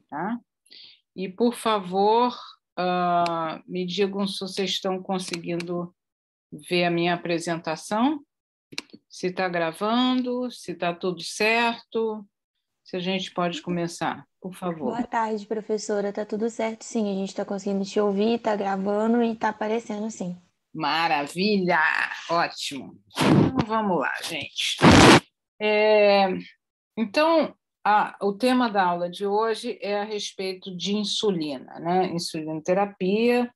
tá? E, por favor, me digam se vocês estão conseguindo ver a minha apresentação, se está gravando, se está tudo certo, se a gente pode começar, por favor. Boa tarde, professora. Tá tudo certo, sim. A gente está conseguindo te ouvir, está gravando e está aparecendo, sim. Maravilha! Ótimo. Então, vamos lá, gente. Então, o tema da aula de hoje é a respeito de insulina, né? Insulinoterapia,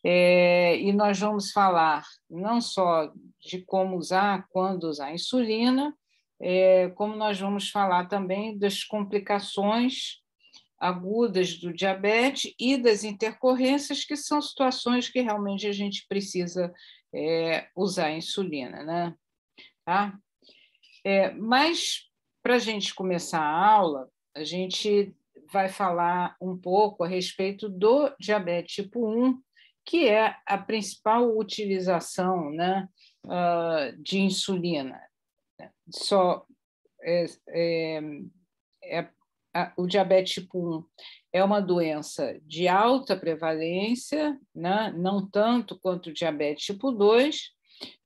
e nós vamos falar não só de como usar, quando usar insulina, como nós vamos falar também das complicações agudas do diabetes e das intercorrências, que são situações que realmente a gente precisa usar a insulina, né? Tá? Mas, para a gente começar a aula, a gente vai falar um pouco a respeito do diabetes tipo 1, que é a principal utilização, né, de insulina. O diabetes tipo 1 é uma doença de alta prevalência, né? Não tanto quanto o diabetes tipo 2,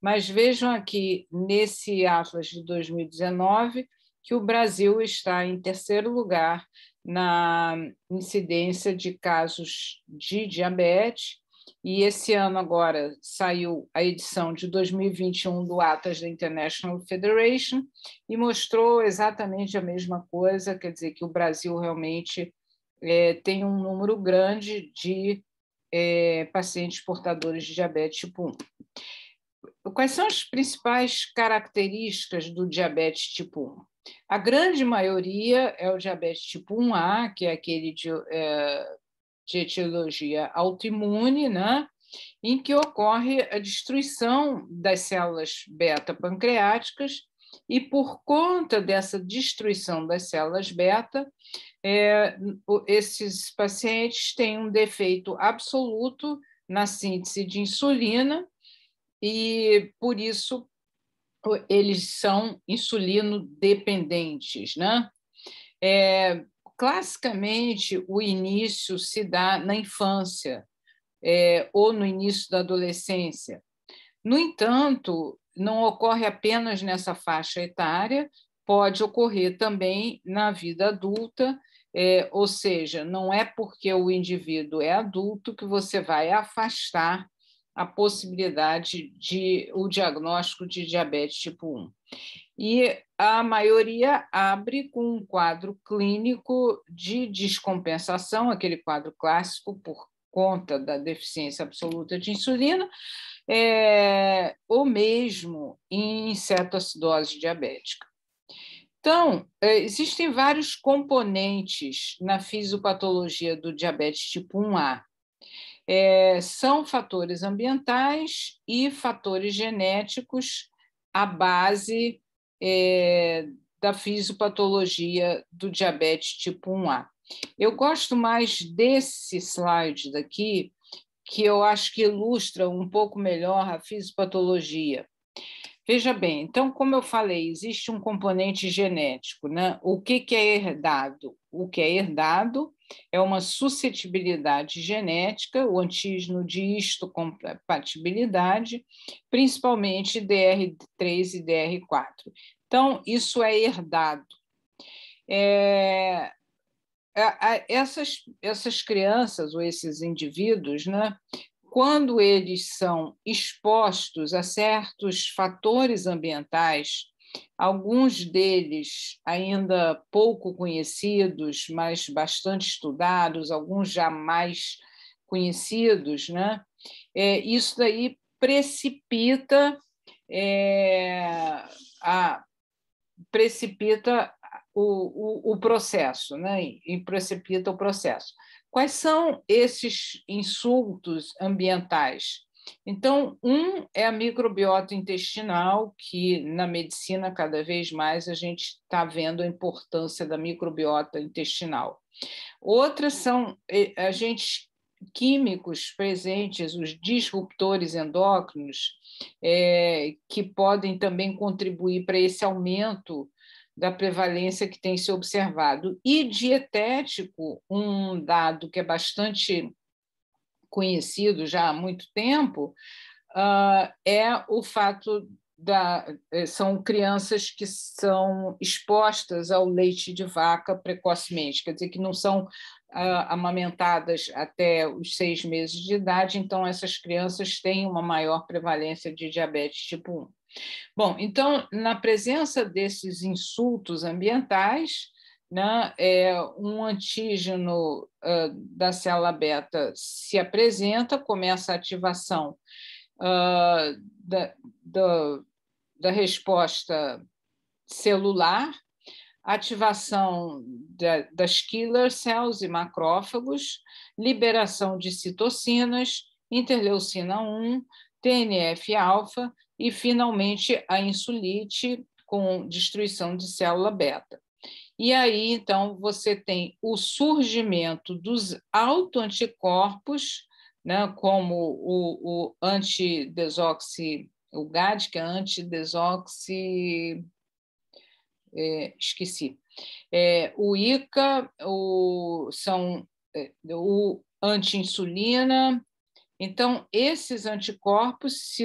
mas vejam aqui nesse Atlas de 2019 que o Brasil está em terceiro lugar na incidência de casos de diabetes, e esse ano agora saiu a edição de 2021 do Atlas da International Federation e mostrou exatamente a mesma coisa, quer dizer que o Brasil realmente tem um número grande de pacientes portadores de diabetes tipo 1. Quais são as principais características do diabetes tipo 1? A grande maioria é o diabetes tipo 1A, que é aquele de etiologia autoimune, né? Em que ocorre a destruição das células beta-pancreáticas, e por conta dessa destruição das células beta, esses pacientes têm um defeito absoluto na síntese de insulina, e, por isso, eles são insulino-dependentes, né? Classicamente, o início se dá na infância, ou no início da adolescência. No entanto, não ocorre apenas nessa faixa etária, pode ocorrer também na vida adulta, ou seja, não é porque o indivíduo é adulto que você vai afastar a possibilidade de o diagnóstico de diabetes tipo 1. E a maioria abre com um quadro clínico de descompensação, aquele quadro clássico por conta da deficiência absoluta de insulina, ou mesmo em cetoacidose diabética. Então, existem vários componentes na fisiopatologia do diabetes tipo 1A. São fatores ambientais e fatores genéticos a base da fisiopatologia do diabetes tipo 1A. Eu gosto mais desse slide daqui, que eu acho que ilustra um pouco melhor a fisiopatologia. Veja bem, então, como eu falei, existe um componente genético, né? O que é herdado? O que é herdado é uma suscetibilidade genética, o antígeno de histocompatibilidade, principalmente DR3 e DR4. Então, isso é herdado. Essas crianças ou esses indivíduos, né, quando eles são expostos a certos fatores ambientais, alguns deles ainda pouco conhecidos, mas bastante estudados, alguns já mais conhecidos, né? Isso daí precipita o processo, né? E precipita o processo. Quais são esses insultos ambientais? Então, um é a microbiota intestinal, que na medicina, cada vez mais, a gente está vendo a importância da microbiota intestinal. Outras são agentes químicos presentes, os disruptores endócrinos, que podem também contribuir para esse aumento da prevalência que tem se observado. E dietético, um dado que é bastante conhecido já há muito tempo, é o fato são crianças que são expostas ao leite de vaca precocemente, quer dizer, que não são amamentadas até os 6 meses de idade, então essas crianças têm uma maior prevalência de diabetes tipo 1. Bom, então, na presença desses insultos ambientais, né, um antígeno da célula beta se apresenta, começa a ativação da resposta celular, ativação das killer cells e macrófagos, liberação de citocinas, interleucina 1, TNF-alfa e, finalmente, a insulite com destruição de célula beta. E aí, então, você tem o surgimento dos autoanticorpos, né, como o antidesoxi, o GAD, que é antidesoxi, esqueci, o ICA, são o anti-insulina. Então, esses anticorpos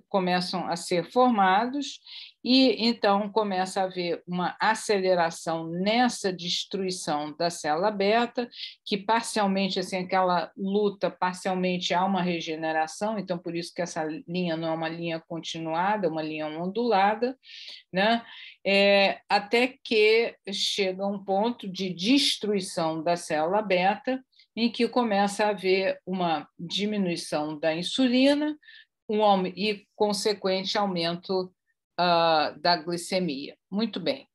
começam a ser formados e, então, começa a haver uma aceleração nessa destruição da célula beta, que parcialmente, assim, aquela luta, parcialmente há uma regeneração, então, por isso que essa linha não é uma linha continuada, é uma linha ondulada, né? Até que chega um ponto de destruição da célula beta, em que começa a haver uma diminuição da insulina e consequente aumento da glicemia. Muito bem.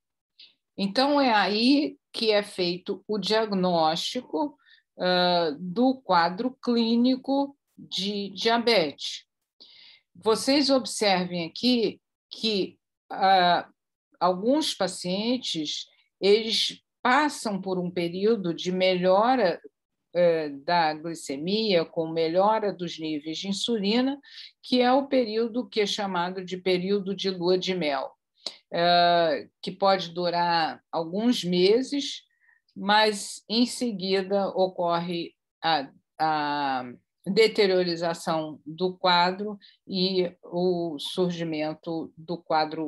Então, é aí que é feito o diagnóstico do quadro clínico de diabetes. Vocês observem aqui que alguns pacientes eles passam por um período de melhora da glicemia, com melhora dos níveis de insulina, que é o período que é chamado de período de lua de mel, que pode durar alguns meses, mas em seguida ocorre a deteriorização do quadro e o surgimento do quadro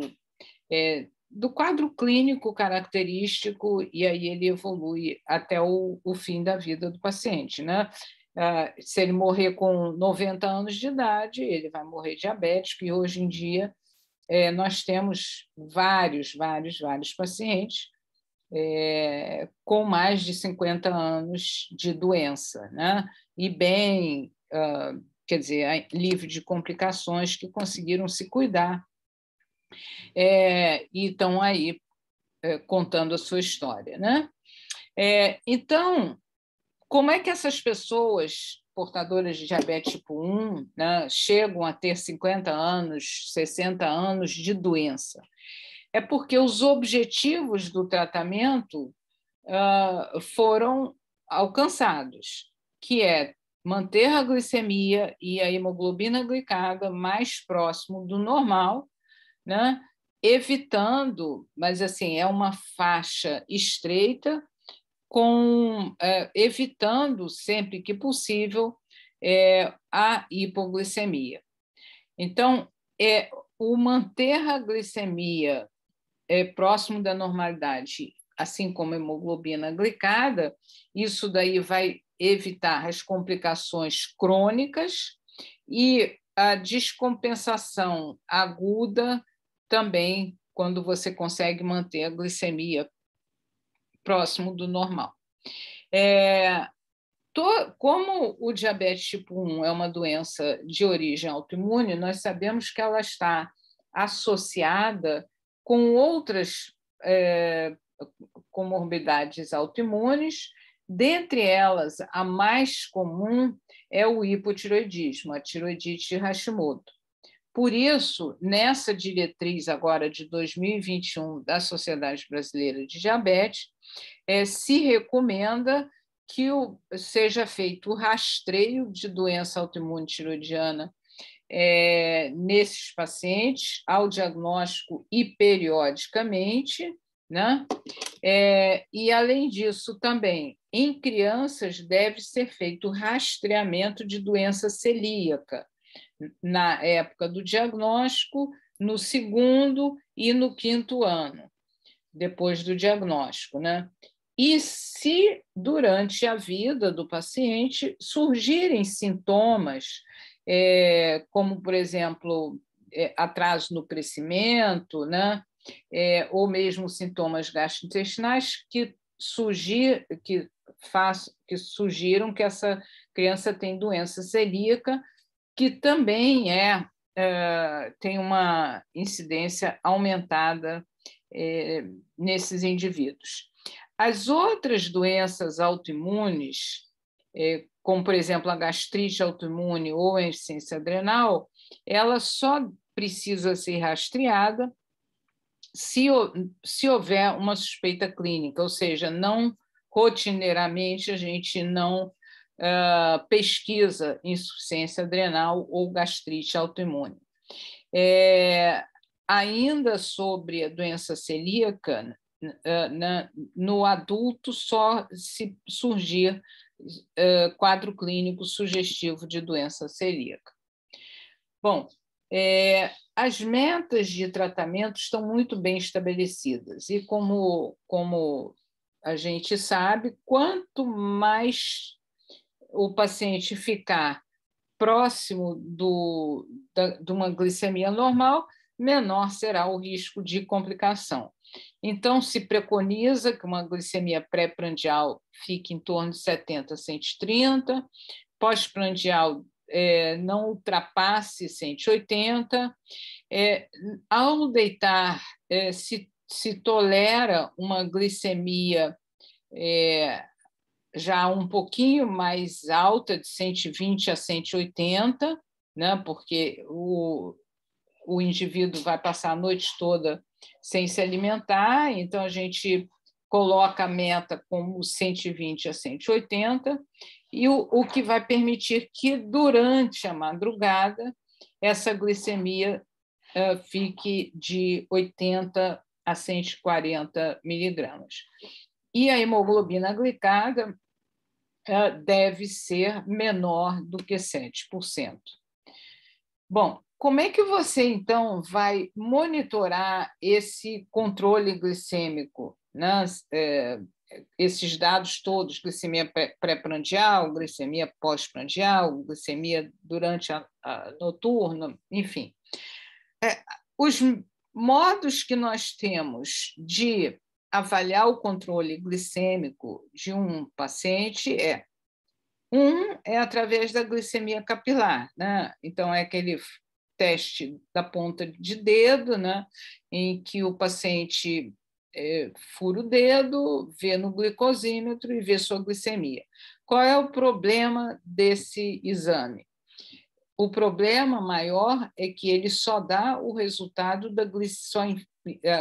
clínico característico, e aí ele evolui até o fim da vida do paciente, né? Se ele morrer com 90 anos de idade, ele vai morrer diabético, e hoje em dia nós temos vários pacientes com mais de 50 anos de doença, né? E bem, quer dizer, livre de complicações, que conseguiram se cuidar e estão aí contando a sua história, né? Então, como é que essas pessoas portadoras de diabetes tipo 1, né, chegam a ter 50 anos, 60 anos de doença? É porque os objetivos do tratamento foram alcançados, que é manter a glicemia e a hemoglobina glicada mais próximo do normal, né? Evitando, mas assim, é uma faixa estreita, evitando sempre que possível a hipoglicemia. Então, o manter a glicemia próximo da normalidade, assim como a hemoglobina glicada, isso daí vai evitar as complicações crônicas e a descompensação aguda também, quando você consegue manter a glicemia próximo do normal. Como o diabetes tipo 1 é uma doença de origem autoimune, nós sabemos que ela está associada com outras comorbidades autoimunes, dentre elas, a mais comum é o hipotireoidismo, a tiroidite de Hashimoto. Por isso, nessa diretriz agora de 2021 da Sociedade Brasileira de Diabetes, se recomenda que seja feito o rastreio de doença autoimune tiroidiana nesses pacientes, ao diagnóstico e periodicamente, né? E, além disso, também, em crianças, deve ser feito rastreamento de doença celíaca, na época do diagnóstico, no 2º e no 5º ano, depois do diagnóstico, né? E se, durante a vida do paciente, surgirem sintomas, como, por exemplo, atraso no crescimento, né? Ou mesmo sintomas gastrointestinais que sugiram que essa criança tem doença celíaca, que também tem uma incidência aumentada nesses indivíduos. As outras doenças autoimunes, como, por exemplo, a gastrite autoimune ou a insuficiência adrenal, ela só precisa ser rastreada se houver uma suspeita clínica, ou seja, não rotineiramente a gente não pesquisa insuficiência adrenal ou gastrite autoimune. Ainda sobre a doença celíaca, no adulto só se surgir quadro clínico sugestivo de doença celíaca. Bom, as metas de tratamento estão muito bem estabelecidas e, como a gente sabe, quanto mais o paciente ficar próximo de uma glicemia normal, menor será o risco de complicação. Então, se preconiza que uma glicemia pré-prandial fique em torno de 70 a 130, pós-prandial não ultrapasse 180. Ao deitar, se tolera uma glicemia já um pouquinho mais alta, de 120 a 180, né? Porque o indivíduo vai passar a noite toda sem se alimentar, então a gente coloca a meta como 120 a 180, e o que vai permitir que, durante a madrugada, essa glicemia fique de 80 a 140 miligramas. E a hemoglobina glicada deve ser menor do que 7%. Bom, como é que você, então, vai monitorar esse controle glicêmico, né? Esses dados todos, glicemia pré-prandial, glicemia pós-prandial, glicemia durante a noturna, enfim. Os modos que nós temos de avaliar o controle glicêmico de um paciente é através da glicemia capilar, né? Então, é aquele teste da ponta de dedo, né? Em que o paciente fura o dedo, vê no glicosímetro e vê sua glicemia. Qual é o problema desse exame? O problema maior é que ele só dá o resultado da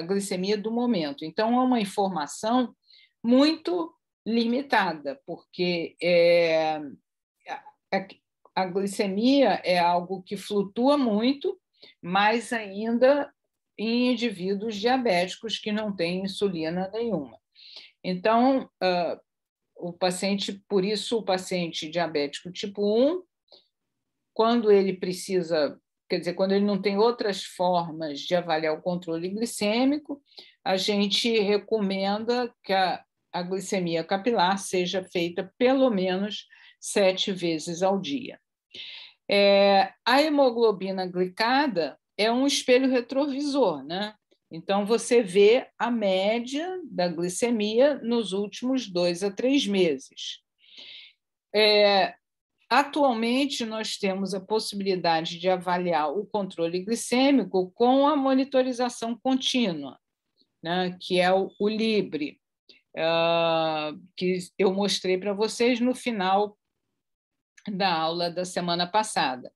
glicemia do momento. Então, é uma informação muito limitada, porque a glicemia é algo que flutua muito, mais ainda em indivíduos diabéticos que não têm insulina nenhuma. Então, por isso, o paciente diabético tipo 1, quando ele precisa, quer dizer, quando ele não tem outras formas de avaliar o controle glicêmico, a gente recomenda que a glicemia capilar seja feita pelo menos 7 vezes ao dia. A hemoglobina glicada é um espelho retrovisor, né? Então, você vê a média da glicemia nos últimos 2 a 3 meses. Atualmente, nós temos a possibilidade de avaliar o controle glicêmico com a monitorização contínua, né? Que é o Libre, que eu mostrei para vocês no final da aula da semana passada.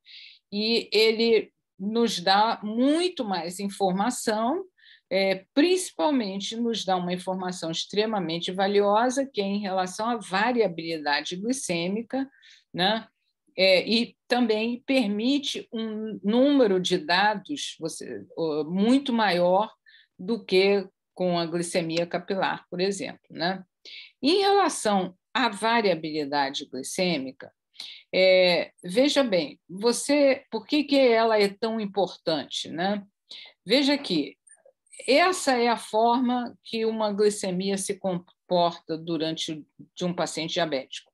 E ele nos dá muito mais informação, principalmente nos dá uma informação extremamente valiosa, que é em relação à variabilidade glicêmica, né? E também permite um número de dados muito maior do que com a glicemia capilar, por exemplo, né? Em relação à variabilidade glicêmica, veja bem, por que ela é tão importante, né? Veja que essa é a forma que uma glicemia se comporta de um paciente diabético.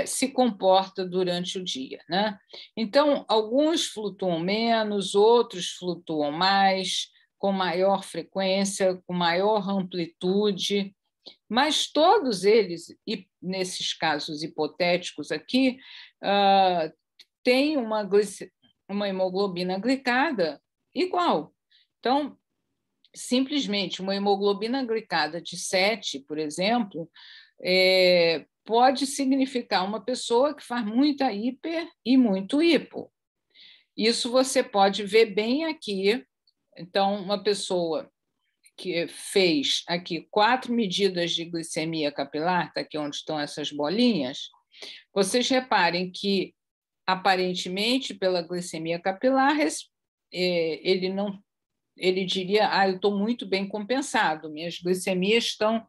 Se comporta durante o dia, né? Então, alguns flutuam menos, outros flutuam mais, com maior frequência, com maior amplitude, mas todos eles, e nesses casos hipotéticos aqui, têm uma hemoglobina glicada igual. Então, simplesmente uma hemoglobina glicada de 7, por exemplo, pode significar uma pessoa que faz muita hiper e muito hipo. Isso você pode ver bem aqui. Então, uma pessoa que fez aqui 4 medidas de glicemia capilar, está aqui onde estão essas bolinhas, vocês reparem que, aparentemente, pela glicemia capilar, ele diria: eu estou muito bem compensado, minhas glicemias estão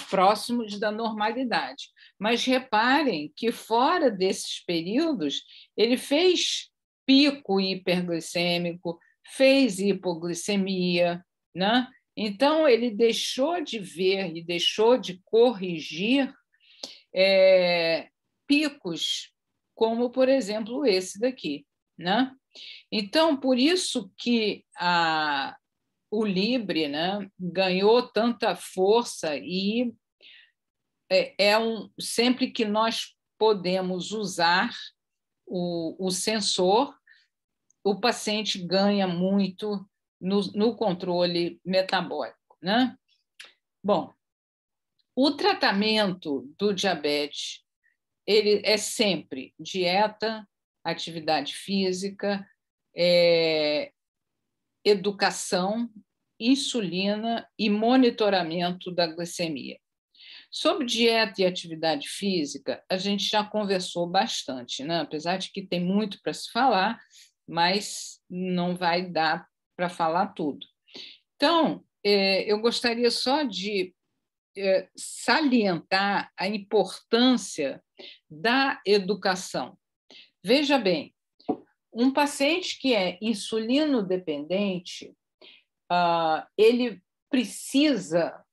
próximos da normalidade. Mas reparem que, fora desses períodos, ele fez pico hiperglicêmico, fez hipoglicemia, né? Então, ele deixou de ver e deixou de corrigir picos, como, por exemplo, esse daqui, né? Então, por isso que o Libre, né, ganhou tanta força e sempre que nós podemos usar o sensor, o paciente ganha muito no controle metabólico, né? Bom, o tratamento do diabetes ele é sempre dieta, atividade física, educação, insulina e monitoramento da glicemia. Sobre dieta e atividade física, a gente já conversou bastante, né? Apesar de que tem muito para se falar, mas não vai dar para falar tudo. Então, eu gostaria só de salientar a importância da educação. Veja bem, um paciente que é insulino-dependente, ele precisa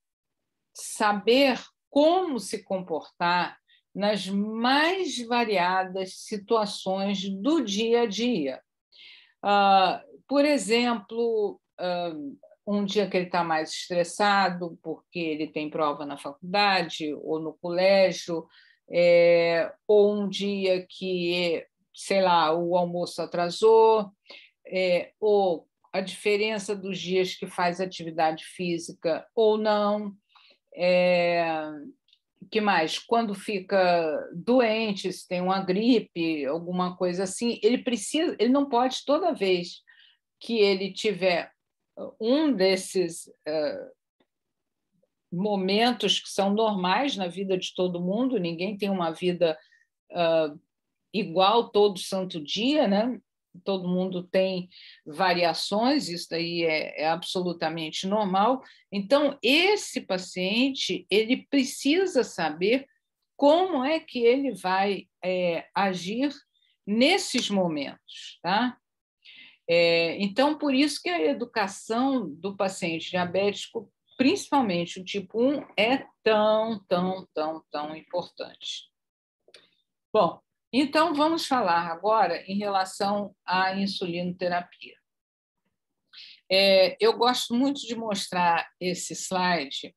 saber como se comportar nas mais variadas situações do dia a dia. Por exemplo, um dia que ele está mais estressado porque ele tem prova na faculdade ou no colégio, ou um dia que, sei lá, o almoço atrasou, ou a diferença dos dias que faz atividade física ou não. Que mais? Quando fica doente, se tem uma gripe, alguma coisa assim, ele não pode, toda vez que ele tiver um desses momentos que são normais na vida de todo mundo, ninguém tem uma vida igual todo santo dia, né? Todo mundo tem variações, isso daí é absolutamente normal. Então, esse paciente ele precisa saber como é que ele vai agir nesses momentos, tá? Então, por isso que a educação do paciente diabético, principalmente o tipo 1, é tão importante. Bom, então vamos falar agora em relação à insulinoterapia. Eu gosto muito de mostrar esse slide,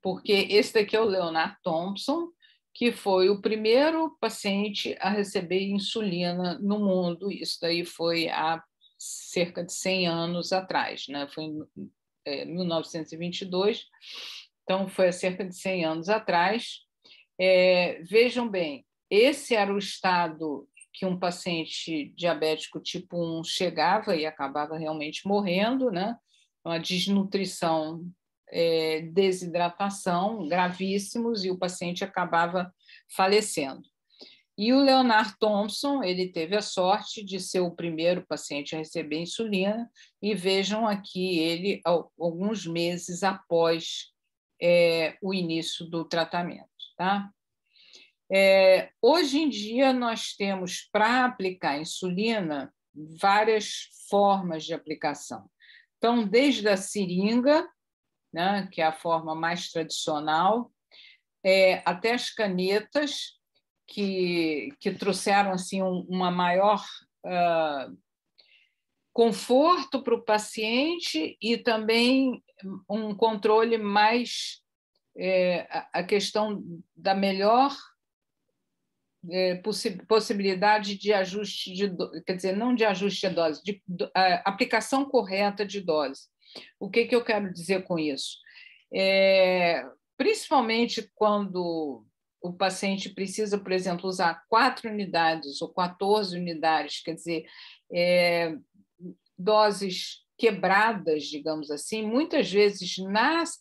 porque esse daqui é o Leonard Thompson, que foi o primeiro paciente a receber insulina no mundo. Isso daí foi há cerca de 100 anos atrás, né? Foi em 1922, então foi há cerca de 100 anos atrás. Vejam bem, esse era o estado que um paciente diabético tipo 1 chegava e acabava realmente morrendo, né? Uma desnutrição, desidratação gravíssimos, e o paciente acabava falecendo. E o Leonard Thompson, ele teve a sorte de ser o primeiro paciente a receber insulina, e vejam aqui ele alguns meses após o início do tratamento. Tá? Hoje em dia, nós temos, para aplicar insulina, várias formas de aplicação. Então, desde a seringa, né, que é a forma mais tradicional, até as canetas, que trouxeram assim, uma maior conforto para o paciente e também um controle mais, a questão da melhor possibilidade de ajuste quer dizer, não de ajuste de dose, de aplicação correta de dose. O que eu quero dizer com isso? Principalmente quando o paciente precisa, por exemplo, usar 4 unidades ou 14 unidades, quer dizer, doses quebradas, digamos assim, muitas vezes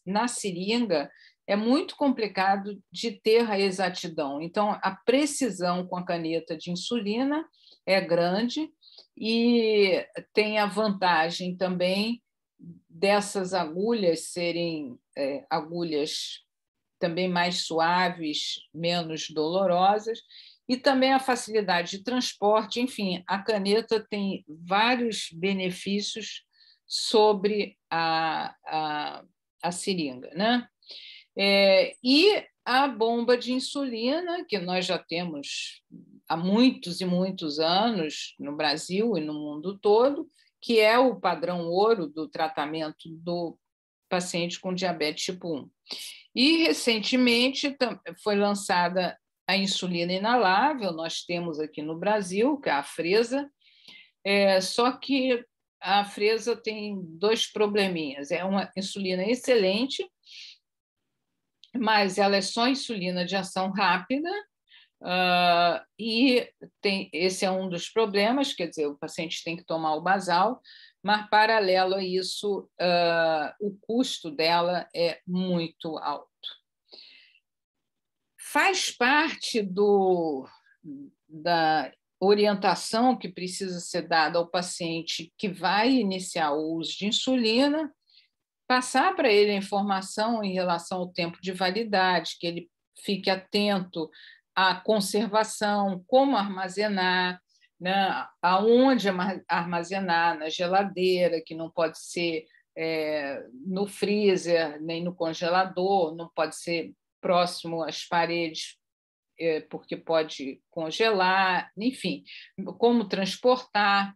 na seringa é muito complicado de ter a exatidão. Então, a precisão com a caneta de insulina é grande e tem a vantagem também dessas agulhas serem agulhas também mais suaves, menos dolorosas, e também a facilidade de transporte. Enfim, a caneta tem vários benefícios sobre a seringa, né? E a bomba de insulina, que nós já temos há muitos e muitos anos no Brasil e no mundo todo, que é o padrão ouro do tratamento do paciente com diabetes tipo 1. E, recentemente, foi lançada a insulina inalável, nós temos aqui no Brasil, que é a Afrezza, só que a Afrezza tem 2 probleminhas. É uma insulina excelente, mas ela é só insulina de ação rápida, e esse é um dos problemas, quer dizer, o paciente tem que tomar o basal, mas, paralelo a isso, o custo dela é muito alto. Faz parte da orientação que precisa ser dada ao paciente que vai iniciar o uso de insulina, passar para ele a informação em relação ao tempo de validade, que ele fique atento à conservação, como armazenar, né? Aonde armazenar, na geladeira, que não pode ser no freezer, nem no congelador, não pode ser próximo às paredes, porque pode congelar, enfim, como transportar,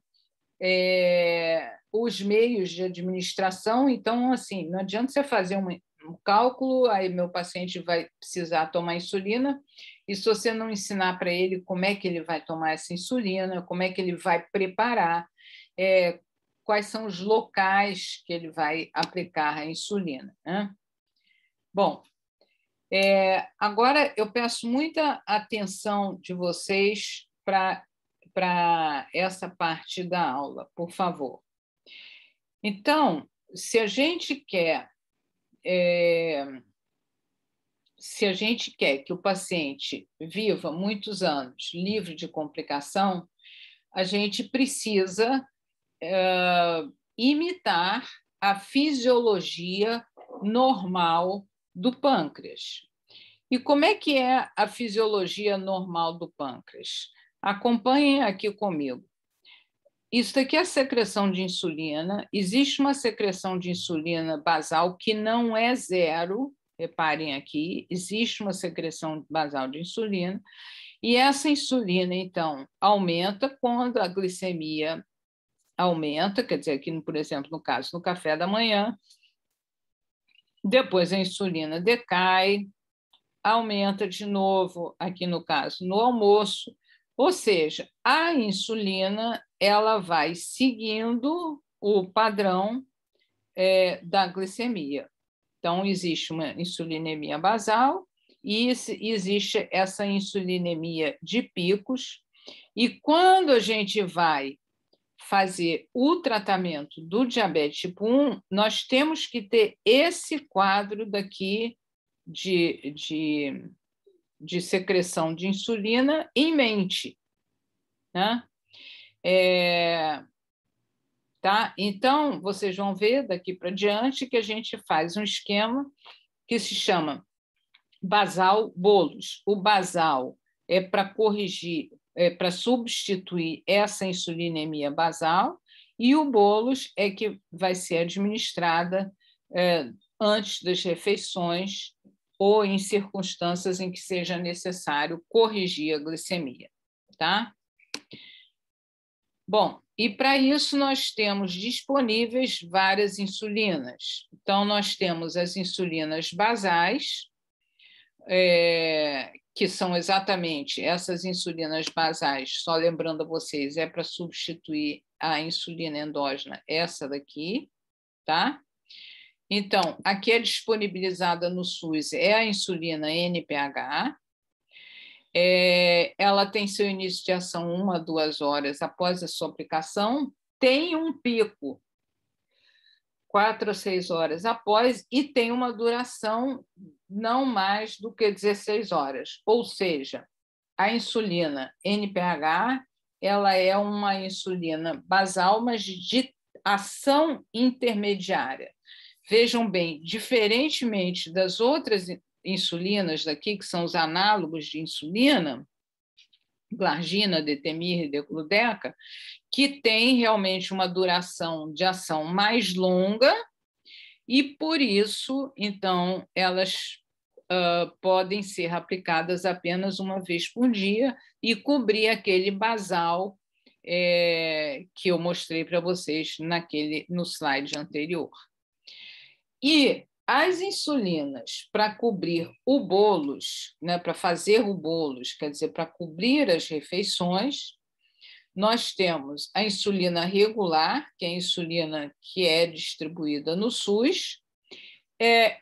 os meios de administração. Então, assim, não adianta você fazer um cálculo, aí meu paciente vai precisar tomar insulina, e se você não ensinar para ele como é que ele vai tomar essa insulina, como é que ele vai preparar, quais são os locais que ele vai aplicar a insulina, né? Bom, agora eu peço muita atenção de vocês para essa parte da aula, por favor. Então, se a gente quer que o paciente viva muitos anos livre de complicação, a gente precisa imitar a fisiologia normal do pâncreas. E como é que é a fisiologia normal do pâncreas? Acompanhem aqui comigo. Isso aqui é a secreção de insulina. Existe uma secreção de insulina basal que não é zero, reparem aqui, existe uma secreção basal de insulina, e essa insulina, então, aumenta quando a glicemia aumenta, quer dizer, aqui, por exemplo, no caso, no café da manhã, depois a insulina decai, aumenta de novo, aqui no caso, no almoço, ou seja, a insulina ela vai seguindo o padrão da glicemia. Então, existe uma insulinemia basal e existe essa insulinemia de picos, e quando a gente vai fazer o tratamento do diabetes tipo 1, nós temos que ter esse quadro daqui de de secreção de insulina em mente, né? Tá? Então, vocês vão ver daqui para diante que a gente faz um esquema que se chama basal-bolos. O basal é para corrigir, para substituir essa insulinemia basal, e o bolos é que vai ser administrada antes das refeições ou em circunstâncias em que seja necessário corrigir a glicemia, tá? Bom, e para isso nós temos disponíveis várias insulinas. Então, nós temos as insulinas basais, que são exatamente essas insulinas basais, só lembrando a vocês, é para substituir a insulina endógena, essa daqui, tá? Então, a que é disponibilizada no SUS é a insulina NPH. Ela tem seu início de ação 1 a 2 horas após a sua aplicação, tem um pico 4 a 6 horas após e tem uma duração não mais do que 16 horas. Ou seja, a insulina NPH ela é uma insulina basal, mas de ação intermediária. Vejam bem, diferentemente das outras insulinas daqui, que são os análogos de insulina, glargina, detemir e degludec, que tem realmente uma duração de ação mais longa e, por isso, então, elas podem ser aplicadas apenas uma vez por dia e cobrir aquele basal que eu mostrei para vocês no slide anterior. E as insulinas para cobrir o bolos, né, para fazer o bolos, quer dizer, para cobrir as refeições, nós temos a insulina regular, que é a insulina que é distribuída no SUS,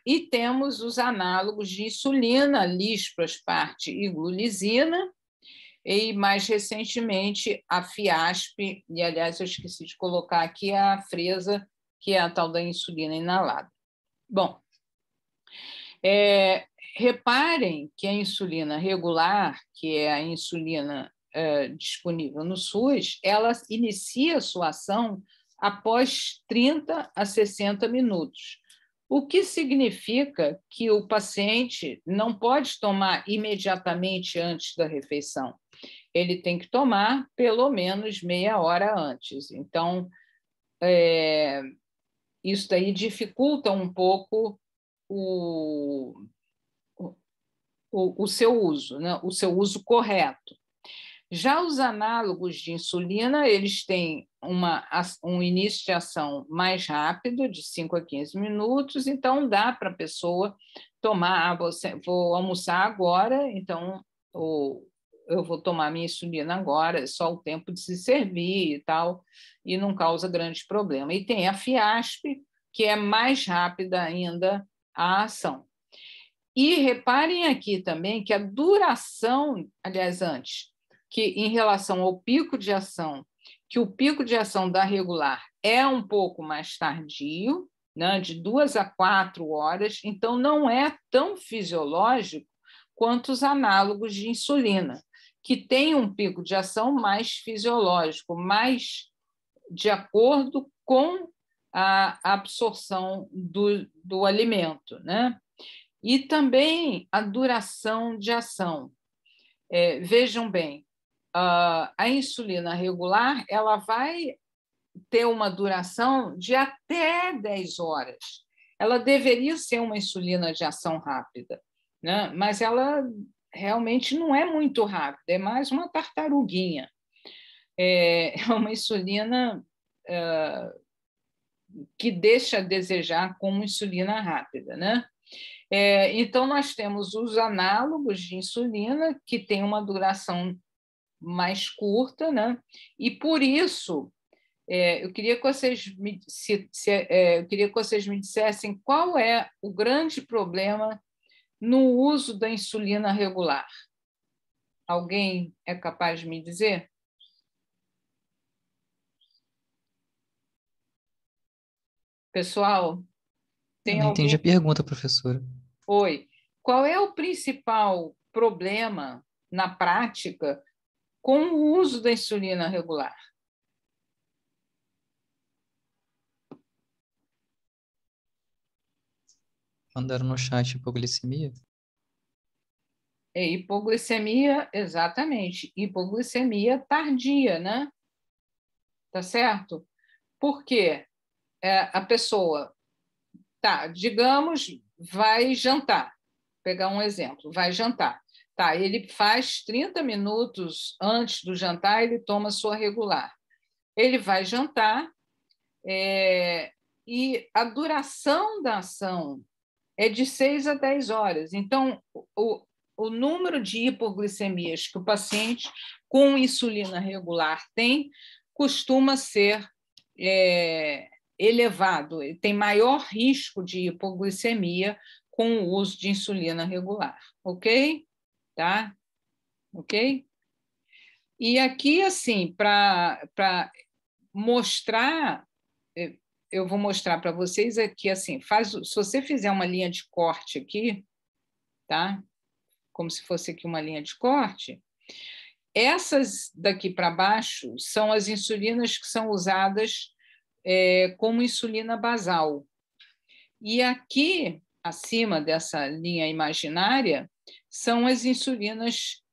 e temos os análogos de insulina, lisprosparte e glulizina, e mais recentemente a Fiasp, e aliás eu esqueci de colocar aqui a Afrezza, que é a tal da insulina inalada. Bom, reparem que a insulina regular, que é a insulina disponível no SUS, ela inicia sua ação após 30 a 60 minutos, o que significa que o paciente não pode tomar imediatamente antes da refeição. Ele tem que tomar pelo menos meia hora antes. Então, isso daí dificulta um pouco o seu uso, né? O seu uso correto. Já os análogos de insulina, eles têm um início de ação mais rápido, de 5 a 15 minutos, então dá para a pessoa tomar, vou almoçar agora, então eu vou tomar minha insulina agora, é só o tempo de se servir e tal, e não causa grande problema. E tem a Fiasp, que é mais rápida ainda a ação. E reparem aqui também que a duração, aliás, antes, que em relação ao pico de ação, que o pico de ação da regular é um pouco mais tardio, né, de 2 a 4 horas, então não é tão fisiológico quanto os análogos de insulina, que tem um pico de ação mais fisiológico, mais de acordo com a absorção do alimento, né? E também a duração de ação. Vejam bem, a insulina regular ela vai ter uma duração de até 10 horas. Ela deveria ser uma insulina de ação rápida, né? Mas ela realmente não é muito rápida, é mais uma tartaruguinha. É uma insulina que deixa a desejar como insulina rápida, né? Então, nós temos os análogos de insulina, que têm uma duração mais curta, né? E, por isso, eu queria que vocês me dissessem qual é o grande problema no uso da insulina regular. Alguém é capaz de me dizer? Pessoal, Eu tem não entendi alguém? a pergunta, professora. Oi. Qual é o principal problema na prática com o uso da insulina regular? Mandaram no chat hipoglicemia. É hipoglicemia, exatamente. Hipoglicemia tardia, né? Tá certo? Por quê? A pessoa, tá, digamos, vai jantar. Vou pegar um exemplo, vai jantar. Tá, ele faz 30 minutos antes do jantar, ele toma sua regular. Ele vai jantar, e a duração da ação é de 6 a 10 horas. Então, o número de hipoglicemias que o paciente com insulina regular tem costuma ser elevado, ele tem maior risco de hipoglicemia com o uso de insulina regular, ok? Tá? Ok? E aqui, assim, para mostrar, eu vou mostrar para vocês aqui, assim, se você fizer uma linha de corte aqui, tá? Como se fosse aqui uma linha de corte, essas daqui para baixo são as insulinas que são usadas como insulina basal. E aqui, acima dessa linha imaginária, são as insulinas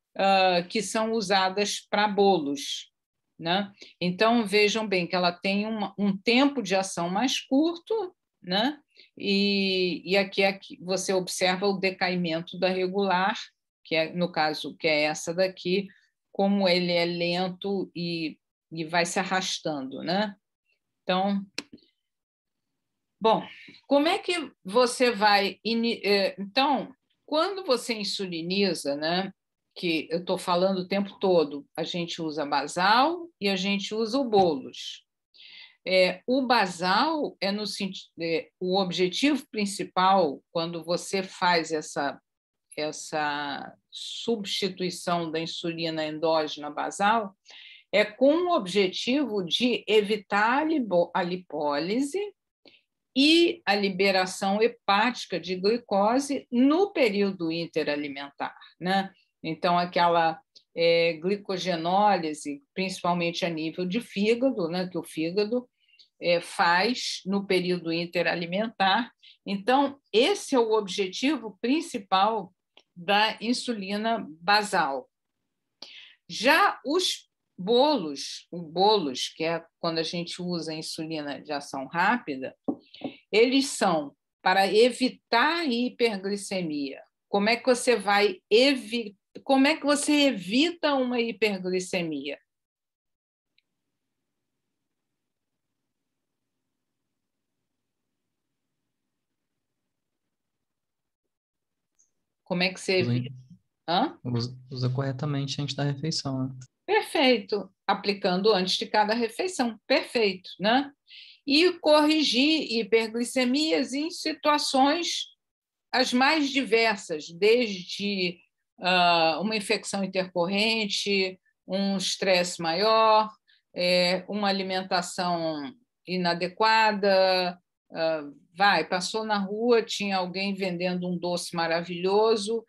que são usadas para bolos, né? Então, vejam bem que ela tem um tempo de ação mais curto, né? E aqui você observa o decaimento da regular, que é, no caso, que é essa daqui, como ele é lento e vai se arrastando, né? Então, bom, como é que você vai... Então, quando você insuliniza, né, que eu estou falando o tempo todo, a gente usa basal e a gente usa o bolos. O basal é no sentido... o objetivo principal, quando você faz essa substituição da insulina endógena basal, é com o objetivo de evitar a lipólise e a liberação hepática de glicose no período interalimentar, né? Então, aquela glicogenólise, principalmente a nível de fígado, né, que o fígado faz no período interalimentar. Então, esse é o objetivo principal da insulina basal. Já os bolos, que é quando a gente usa a insulina de ação rápida, eles são para evitar hiperglicemia. Como é que você evita uma hiperglicemia? Como é que você evita? Usa corretamente antes da refeição, né? Perfeito. Aplicando antes de cada refeição. Perfeito, né? E corrigir hiperglicemias em situações as mais diversas, desde uma infecção intercorrente, um estresse maior, uma alimentação inadequada, passou na rua, tinha alguém vendendo um doce maravilhoso,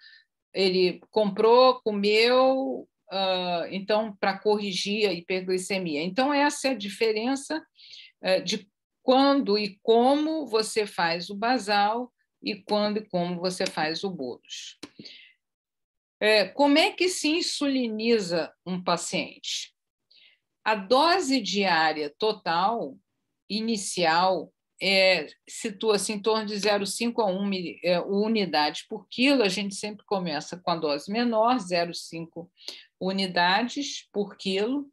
ele comprou, comeu, então, para corrigir a hiperglicemia. Então, essa é a diferença de quando e como você faz o basal e quando e como você faz o bolos. Como é que se insuliniza um paciente? A dose diária total, inicial, situa-se em torno de 0,5 a 1 unidade por quilo. A gente sempre começa com a dose menor, 0,5 unidades por quilo.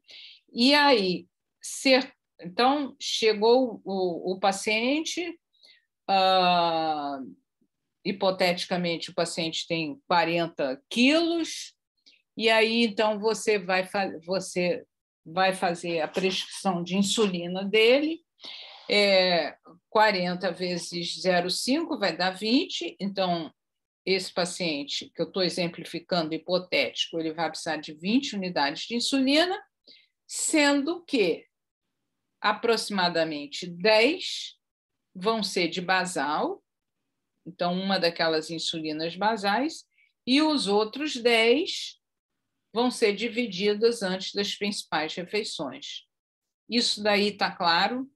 E aí, então, chegou o paciente, hipoteticamente, o paciente tem 40 quilos, e aí, então, você vai fazer a prescrição de insulina dele, 40 vezes 0,5 vai dar 20, então, esse paciente, que eu estou exemplificando hipotético, ele vai precisar de 20 unidades de insulina, sendo que aproximadamente 10 vão ser de basal, então uma daquelas insulinas basais, e os outros 10 vão ser divididos antes das principais refeições. Isso daí está claro?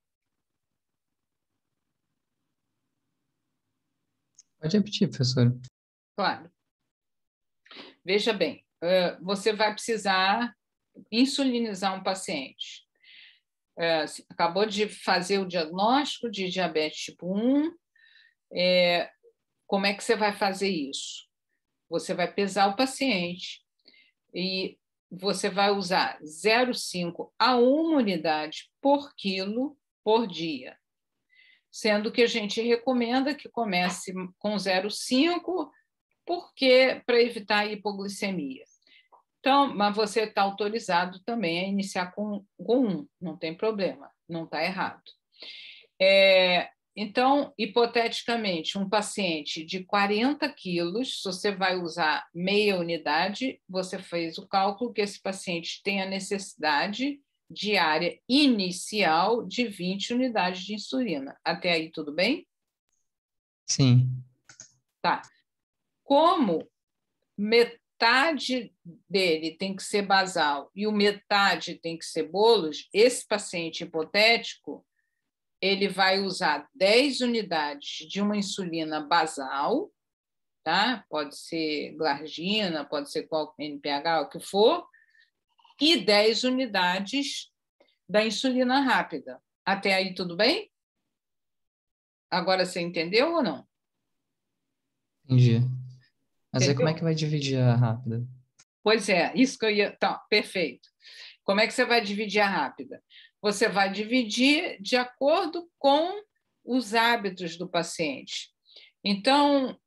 Pode repetir, professora. Claro. Veja bem, você vai precisar insulinizar um paciente. Acabou de fazer o diagnóstico de diabetes tipo 1. Como é que você vai fazer isso? Você vai pesar o paciente e você vai usar 0,5 a 1 unidade por quilo por dia, sendo que a gente recomenda que comece com 0,5, porque para evitar a hipoglicemia. Então, mas você está autorizado também a iniciar com 1, não tem problema, não está errado. Então, hipoteticamente, um paciente de 40 quilos, se você vai usar meia unidade, você fez o cálculo que esse paciente tem a necessidade diária inicial de 20 unidades de insulina. Até aí, tudo bem? Sim. Tá. Como metade dele tem que ser basal e o metade tem que ser bolos, esse paciente hipotético, ele vai usar 10 unidades de uma insulina basal, tá? Pode ser glargina, pode ser qual NPH, o que for, e 10 unidades da insulina rápida. Até aí, tudo bem? Agora você entendeu ou não? Entendi. Mas aí Entendeu? como é que vai dividir a rápida? Pois é, isso que eu ia... Tá, perfeito. Como é que você vai dividir a rápida? Você vai dividir de acordo com os hábitos do paciente. Então,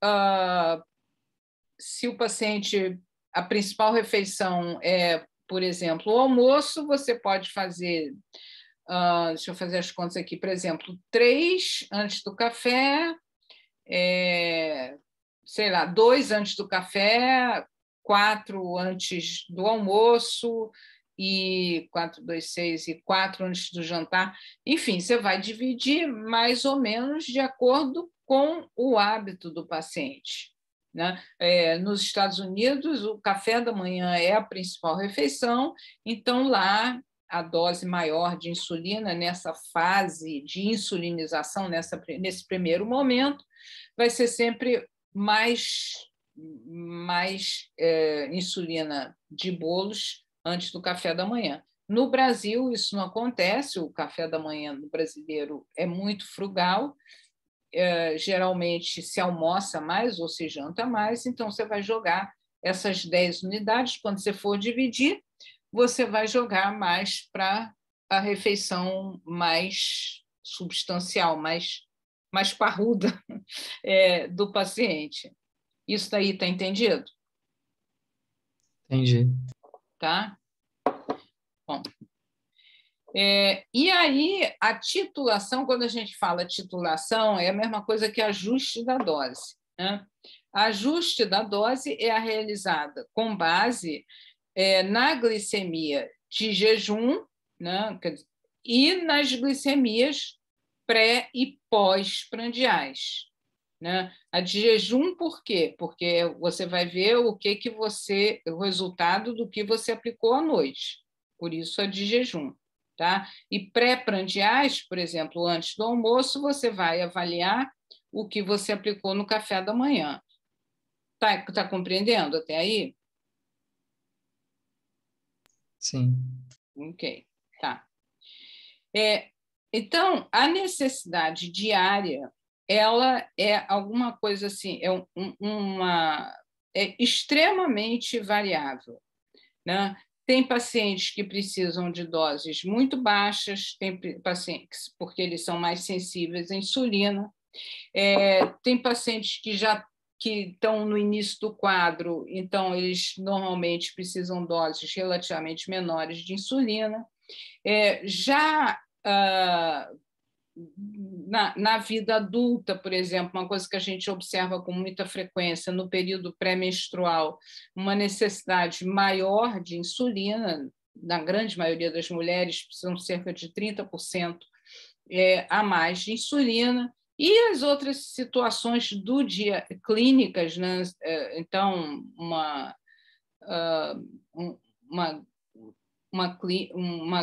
se o paciente, a principal refeição é, por exemplo, o almoço, você pode fazer, deixa eu fazer as contas aqui, por exemplo, 3 antes do café, sei lá, 2 antes do café, 4 antes do almoço, e 4, 2, 6 e 4 antes do jantar. Enfim, você vai dividir mais ou menos de acordo com o hábito do paciente, né? Nos Estados Unidos, o café da manhã é a principal refeição, então lá a dose maior de insulina nessa fase de insulinização, nesse primeiro momento, vai ser sempre mais insulina de bolos antes do café da manhã. No Brasil, isso não acontece, o café da manhã do brasileiro é muito frugal, geralmente se almoça mais ou se janta mais, então você vai jogar essas 10 unidades, quando você for dividir, você vai jogar mais para a refeição mais substancial, mais parruda do paciente. Isso daí está entendido? Entendi. Tá? Bom. E aí, a titulação, quando a gente fala titulação, é a mesma coisa que ajuste da dose, né? Ajuste da dose é a realizada com base na glicemia de jejum, né? E nas glicemias pré e pós-prandiais, né? A de jejum, por quê? Porque você vai ver o resultado do que você aplicou à noite. Por isso a de jejum, tá? E pré-prandiais, por exemplo, antes do almoço, você vai avaliar o que você aplicou no café da manhã. Tá compreendendo até aí? Sim. Ok, tá. Então, a necessidade diária, ela é alguma coisa assim, é extremamente variável, né? Tem pacientes que precisam de doses muito baixas, tem pacientes porque eles são mais sensíveis à insulina, tem pacientes que estão no início do quadro, então eles normalmente precisam doses relativamente menores de insulina. Já na vida adulta, por exemplo, uma coisa que a gente observa com muita frequência no período pré-menstrual, uma necessidade maior de insulina, na grande maioria das mulheres precisam cerca de 30% a mais de insulina, E as outras situações do dia, clínicas, né? Então, uma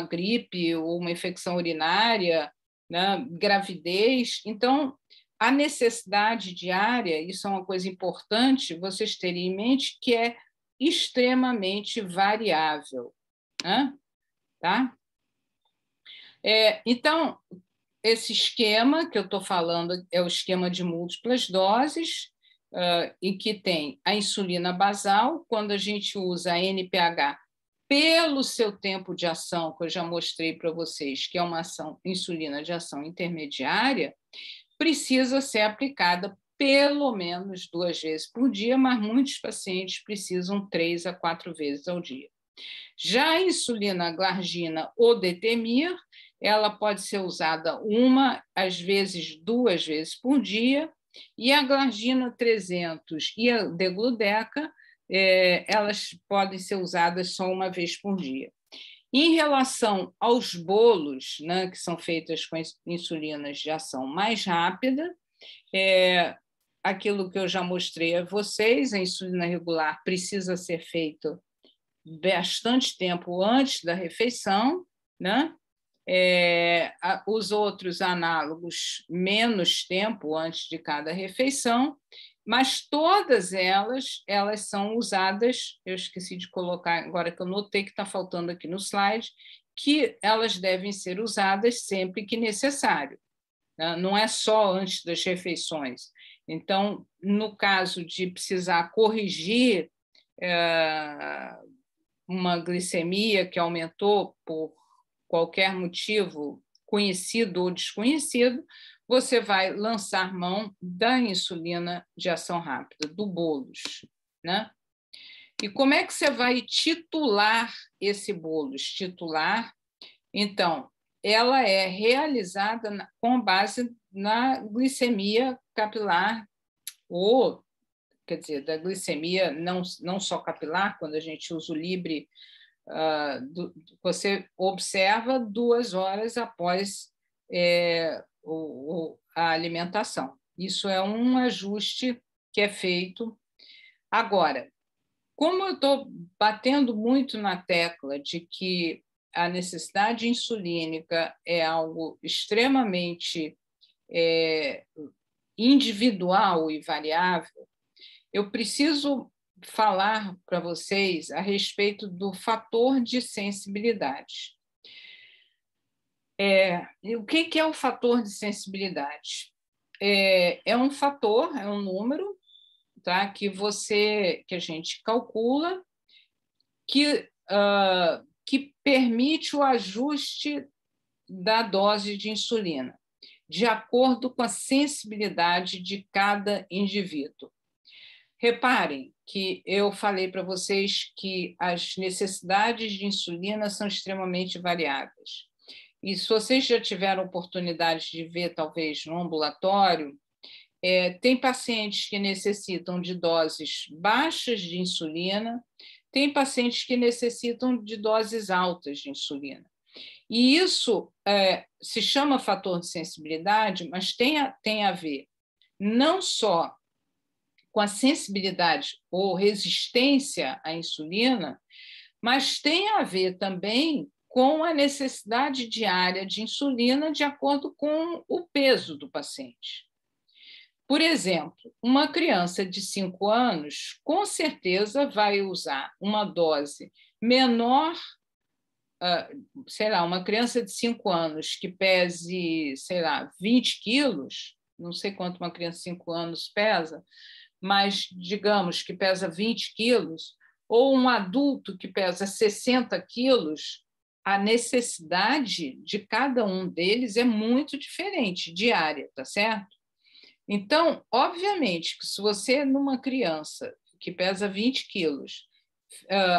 gripe ou uma infecção urinária, né? Gravidez. Então, a necessidade diária, isso é uma coisa importante vocês terem em mente, que é extremamente variável, né? Tá? Então, esse esquema que eu estou falando é o esquema de múltiplas doses, em que tem a insulina basal, quando a gente usa a NPH pelo seu tempo de ação, que eu já mostrei para vocês, que é uma insulina de ação intermediária, precisa ser aplicada pelo menos 2 vezes por dia, mas muitos pacientes precisam 3 a 4 vezes ao dia. Já a insulina glargina ou detemir, ela pode ser usada 1, às vezes 2 vezes por dia, e a glargina 300 e a degludeca, elas podem ser usadas só 1 vez por dia. Em relação aos bolos, né, que são feitas com insulinas de ação mais rápida, aquilo que eu já mostrei a vocês, a insulina regular precisa ser feita bastante tempo antes da refeição, né? Os outros análogos, menos tempo antes de cada refeição, mas todas elas são usadas, eu esqueci de colocar, agora que eu notei que está faltando aqui no slide, que elas devem ser usadas sempre que necessário, né? Não é só antes das refeições. Então, no caso de precisar corrigir uma glicemia que aumentou por qualquer motivo, conhecido ou desconhecido, você vai lançar mão da insulina de ação rápida, do bolus, né? E como é que você vai titular esse bolus? Titular, então, ela é realizada com base na glicemia capilar, ou, quer dizer, da glicemia não só capilar, quando a gente usa o Libre, você observa 2 horas após a alimentação. Isso é um ajuste que é feito. Agora, como eu estou batendo muito na tecla de que a necessidade insulínica é algo extremamente individual e variável, eu preciso falar para vocês a respeito do fator de sensibilidade. O que é o fator de sensibilidade? É um fator, é um número, tá? que a gente calcula que permite o ajuste da dose de insulina, de acordo com a sensibilidade de cada indivíduo. Reparem que eu falei para vocês que as necessidades de insulina são extremamente variáveis. E se vocês já tiveram oportunidade de ver, talvez, no ambulatório, tem pacientes que necessitam de doses baixas de insulina, tem pacientes que necessitam de doses altas de insulina. E isso se chama fator de sensibilidade, mas tem a ver não só com a sensibilidade ou resistência à insulina, mas tem a ver também com a necessidade diária de insulina de acordo com o peso do paciente. Por exemplo, uma criança de 5 anos, com certeza, vai usar uma dose menor, sei lá, uma criança de 5 anos que pese, sei lá, 20 quilos, não sei quanto uma criança de 5 anos pesa, mas digamos que pesa 20 quilos, ou um adulto que pesa 60 quilos, a necessidade de cada um deles é muito diferente, diária, tá certo? Então, obviamente, que se você, numa criança que pesa 20 quilos,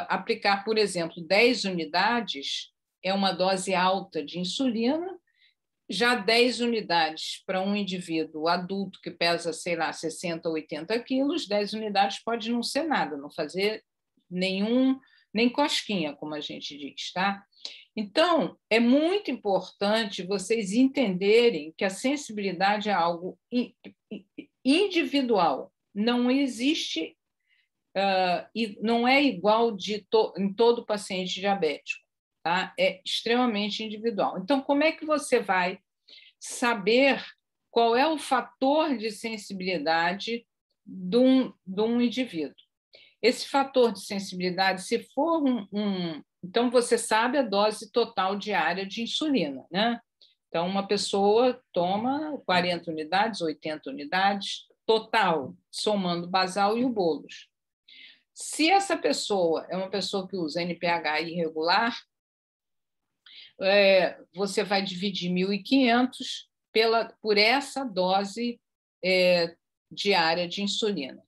aplicar, por exemplo, 10 unidades, é uma dose alta de insulina, já 10 unidades para um indivíduo adulto que pesa, sei lá, 60 ou 80 quilos, 10 unidades pode não ser nada, não fazer nem cosquinha, como a gente diz, tá? Então, é muito importante vocês entenderem que a sensibilidade é algo individual. Não existe e não é igual em todo paciente diabético, tá? É extremamente individual. Então, como é que você vai saber qual é o fator de sensibilidade de um indivíduo? Esse fator de sensibilidade, se for então, você sabe a dose total diária de insulina, né? Então, uma pessoa toma 40 unidades, 80 unidades, total, somando o basal e o bolos. Se essa pessoa é uma pessoa que usa NPH irregular, você vai dividir 1.500 por essa dose diária de insulina.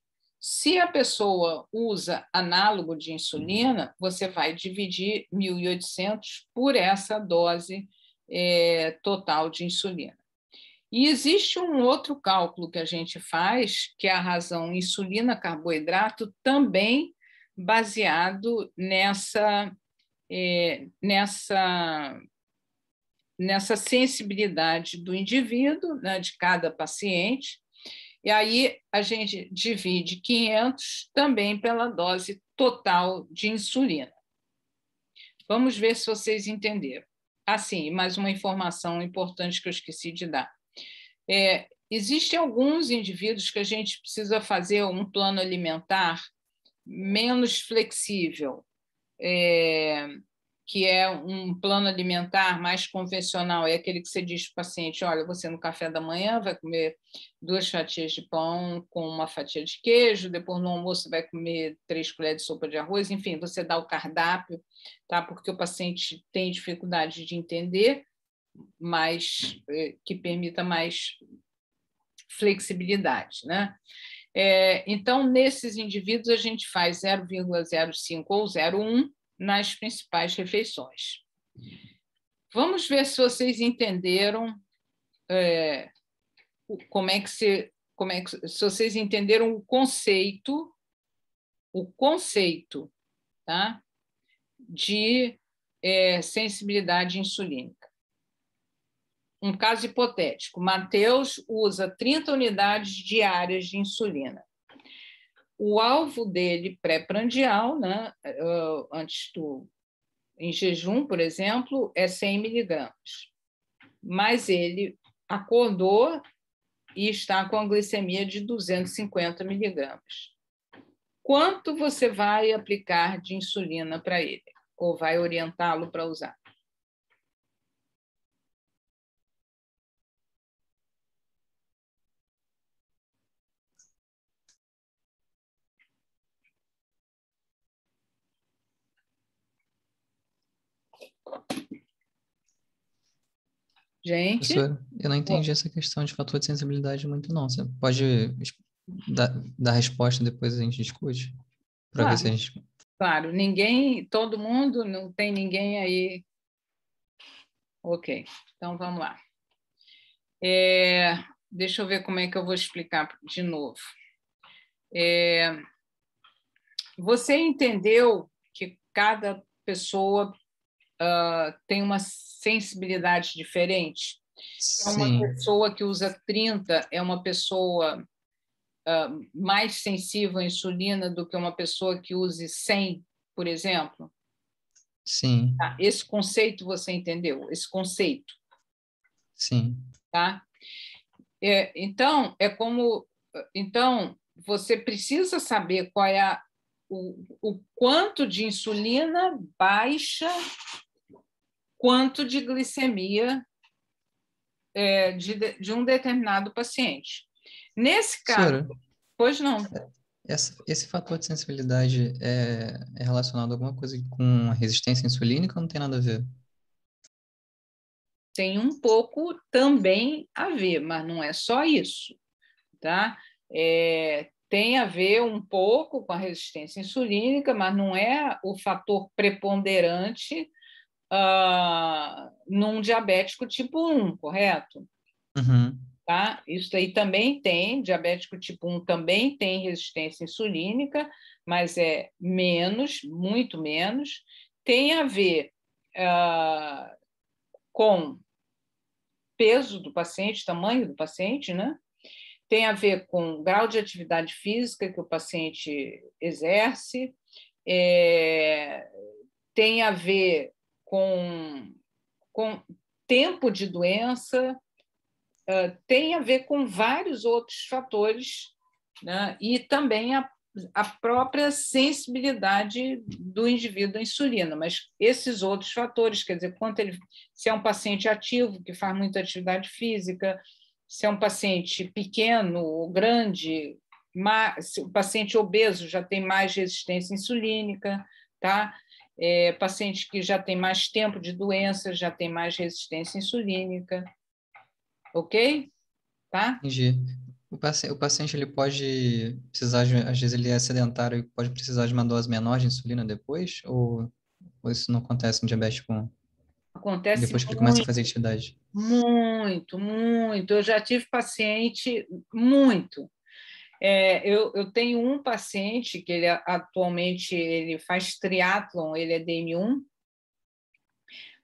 Se a pessoa usa análogo de insulina, você vai dividir 1.800 por essa dose total de insulina. E existe um outro cálculo que a gente faz, que é a razão insulina-carboidrato, também baseado nessa sensibilidade do indivíduo, né, de cada paciente. E aí a gente divide 500 também pela dose total de insulina. Vamos ver se vocês entenderam. Assim, mais uma informação importante que eu esqueci de dar. Existem alguns indivíduos que a gente precisa fazer um plano alimentar menos flexível, que é um plano alimentar mais convencional, é aquele que você diz para o paciente, olha, você no café da manhã vai comer 2 fatias de pão com uma fatia de queijo, depois no almoço vai comer 3 colheres de sopa de arroz, enfim, você dá o cardápio, tá? Porque o paciente tem dificuldade de entender, mas que permita mais flexibilidade, né? Então, nesses indivíduos, a gente faz 0,05 ou 0,1 nas principais refeições. Vamos ver se vocês entenderam se vocês entenderam o conceito, tá? De sensibilidade insulínica. Um caso hipotético, Mateus usa 30 unidades diárias de insulina. O alvo dele pré-prandial, né, em jejum, por exemplo, é 100 miligramas. Mas ele acordou e está com a glicemia de 250 miligramas. Quanto você vai aplicar de insulina para ele? Ou vai orientá-lo para usar? Gente? Professora, eu não entendi essa questão de fator de sensibilidade muito, não. Você pode dar a resposta depois a gente discute? Para ver se a gente... Claro, todo mundo, não tem ninguém aí. Ok, então vamos lá. Deixa eu ver como é que eu vou explicar de novo. Você entendeu que cada pessoa tem uma sensibilidade diferente? Sim. Uma pessoa que usa 30 é uma pessoa mais sensível à insulina do que uma pessoa que use 100, por exemplo? Sim. Tá? Esse conceito você entendeu? Esse conceito? Sim. Tá? Então, então, você precisa saber qual é o quanto de insulina baixa, quanto de glicemia de um determinado paciente. Nesse caso, Senhora, pois não. Esse fator de sensibilidade é relacionado a alguma coisa com a resistência insulínica ou não tem nada a ver? Tem um pouco também a ver, mas não é só isso, tá? Tem a ver um pouco com a resistência insulínica, mas não é o fator preponderante num diabético tipo 1, correto? Uhum. Tá? Isso aí também tem, diabético tipo 1 também tem resistência insulínica, mas é menos, muito menos. Tem a ver com peso do paciente, tamanho do paciente, né? Tem a ver com grau de atividade física que o paciente exerce, tem a ver com tempo de doença, tem a ver com vários outros fatores, né? E também a própria sensibilidade do indivíduo à insulina, mas esses outros fatores, quer dizer, se é um paciente ativo, que faz muita atividade física, se é um paciente pequeno ou grande, se o paciente obeso já tem mais resistência insulínica, tá? Paciente que já tem mais tempo de doença já tem mais resistência insulínica, ok? Tá? Entendi. O paciente ele pode precisar às vezes ele é sedentário e pode precisar de uma dose menor de insulina depois? Ou isso não acontece em diabetes tipo 1? Acontece Depois que ele começa a fazer atividade? muito, muito. Eu já tive paciente, muito. Eu tenho um paciente que ele atualmente ele faz triatlon, ele é DM1.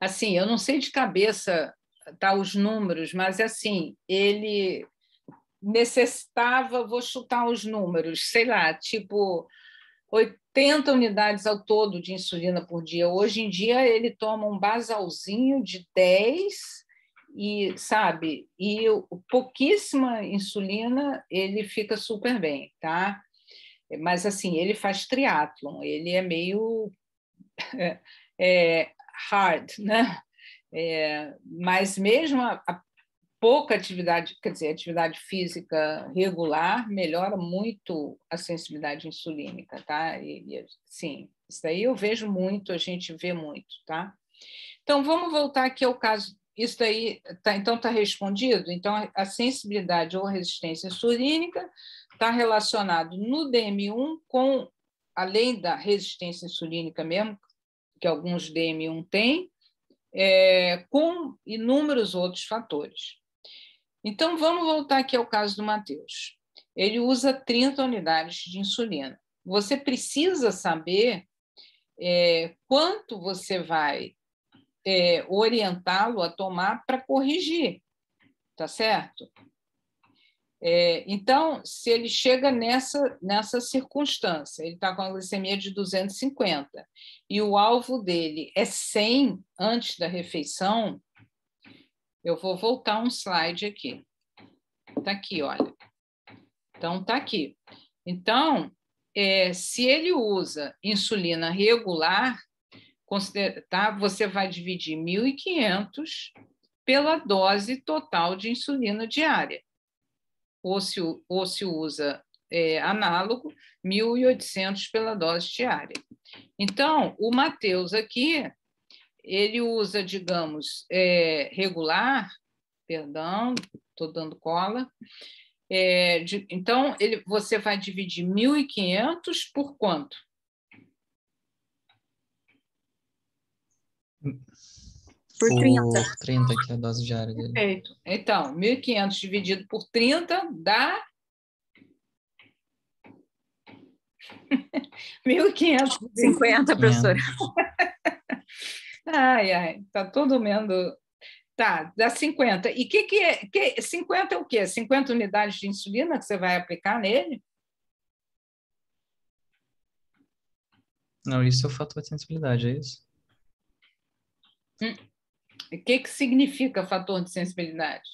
Assim, eu não sei de cabeça tá, os números, mas assim, ele necessitava, vou chutar os números, sei lá, tipo 80 unidades ao todo de insulina por dia. Hoje em dia ele toma um basalzinho de 10 e, sabe, e pouquíssima insulina, ele fica super bem, tá? Mas assim, ele faz triatlon, ele é meio hard, né? Mas mesmo a pouca atividade, quer dizer, atividade física regular melhora muito a sensibilidade insulínica, tá? Sim, isso daí eu vejo muito, a gente vê muito, tá? Então, vamos voltar aqui ao caso. Isso daí, então, está respondido? Então, a sensibilidade ou resistência insulínica está relacionado no DM1 com, além da resistência insulínica mesmo, que alguns DM1 têm, com inúmeros outros fatores. Então, vamos voltar aqui ao caso do Matheus. Ele usa 30 unidades de insulina. Você precisa saber quanto você vai orientá-lo a tomar para corrigir, tá certo? Então, se ele chega nessa circunstância, ele está com a glicemia de 250 e o alvo dele é 100 antes da refeição, eu vou voltar um slide aqui. Está aqui, olha. Então, está aqui. Então, se ele usa insulina regular, tá? Você vai dividir 1.500 pela dose total de insulina diária. Ou se usa análogo, 1.800 pela dose diária. Então, o Matheus aqui, ele usa, digamos, regular, perdão, estou dando cola. Então, você vai dividir 1.500 por quanto? Por 30. Por 30, que é a dose diária dele. Perfeito. Então, 1.500 dividido por 30 dá 1.550, professora. Ai, tá todo mundo... Tá, dá 50. E que é? 50 é o quê? 50 unidades de insulina que você vai aplicar nele? Não, isso é o fator de sensibilidade, é isso? O que significa fator de sensibilidade?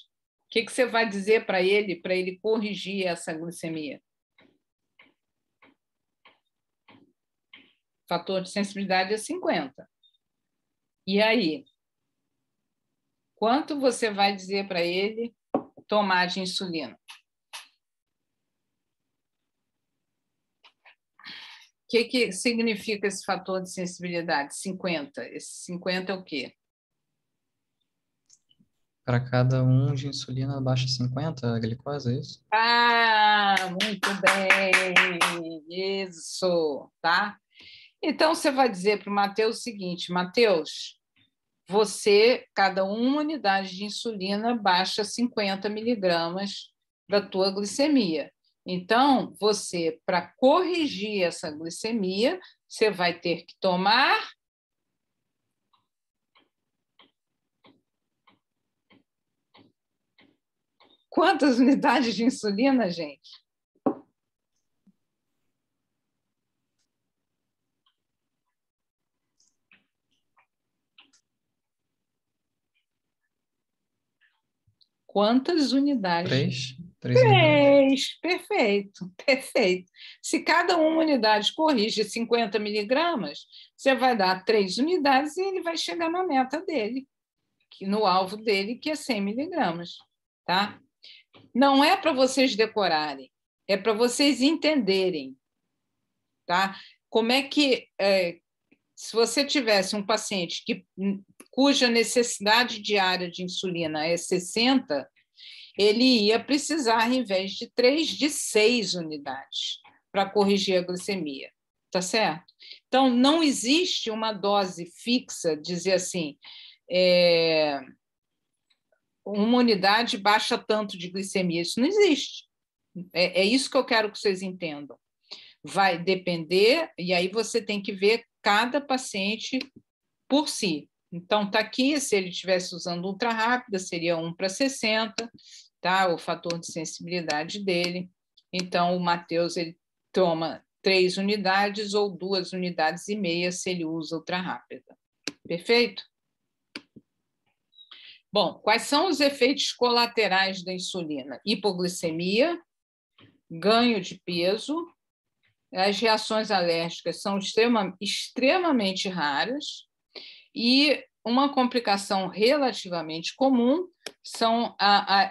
O que você vai dizer para ele corrigir essa glicemia? Fator de sensibilidade é 50. E aí? Quanto você vai dizer para ele tomar de insulina? O que significa esse fator de sensibilidade? 50. Esse 50 é o quê? Para cada um de insulina abaixo de 50, a glicose, é isso? Muito bem! Isso, tá? Então, você vai dizer para o Matheus o seguinte, Matheus, cada uma unidade de insulina baixa 50 miligramas da tua glicemia. Então, para corrigir essa glicemia, você vai ter que tomar Quantas unidades de insulina, gente? Quantas unidades? 3 unidades. 3, perfeito, perfeito. Se cada uma unidade corrige 50 miligramas, você vai dar 3 unidades e ele vai chegar na meta dele, no alvo dele, que é 100 miligramas. Tá? Não é para vocês decorarem, é para vocês entenderem. Tá? Como é que, se você tivesse um paciente cuja necessidade diária de insulina é 60, ele ia precisar, ao invés de 3, de 6 unidades para corrigir a glicemia. Tá certo? Então, não existe uma dose fixa, dizer assim, uma unidade baixa tanto de glicemia. Isso não existe. É isso que eu quero que vocês entendam. Vai depender, e aí você tem que ver cada paciente por si. Então, está aqui, se ele estivesse usando ultra rápida, seria 1/60, tá? O fator de sensibilidade dele. Então, o Matheus ele toma 3 unidades ou 2,5 unidades se ele usa ultra rápida. Perfeito? Bom, quais são os efeitos colaterais da insulina? Hipoglicemia, ganho de peso, as reações alérgicas são extremamente raras e uma complicação relativamente comum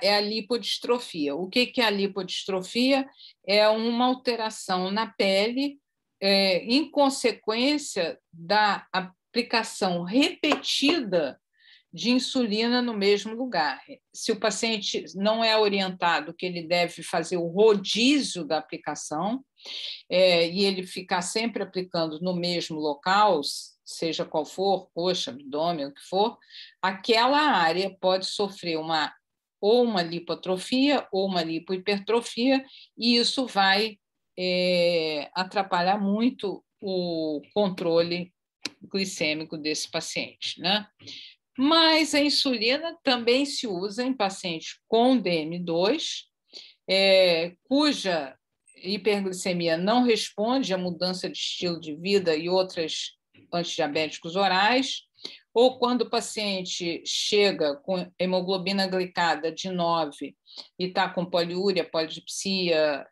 é a lipodistrofia. O que é a lipodistrofia? É uma alteração na pele em consequência da aplicação repetida de insulina no mesmo lugar. Se o paciente não é orientado que ele deve fazer o rodízio da aplicação, e ele ficar sempre aplicando no mesmo local, seja qual for, coxa, abdômen, o que for, aquela área pode sofrer ou uma lipoatrofia ou uma lipohipertrofia, e isso vai atrapalhar muito o controle glicêmico desse paciente, né? Mas a insulina também se usa em pacientes com DM2, cuja hiperglicemia não responde à mudança de estilo de vida e outros antidiabéticos orais, ou quando o paciente chega com hemoglobina glicada de 9 e está com poliúria, polidipsia,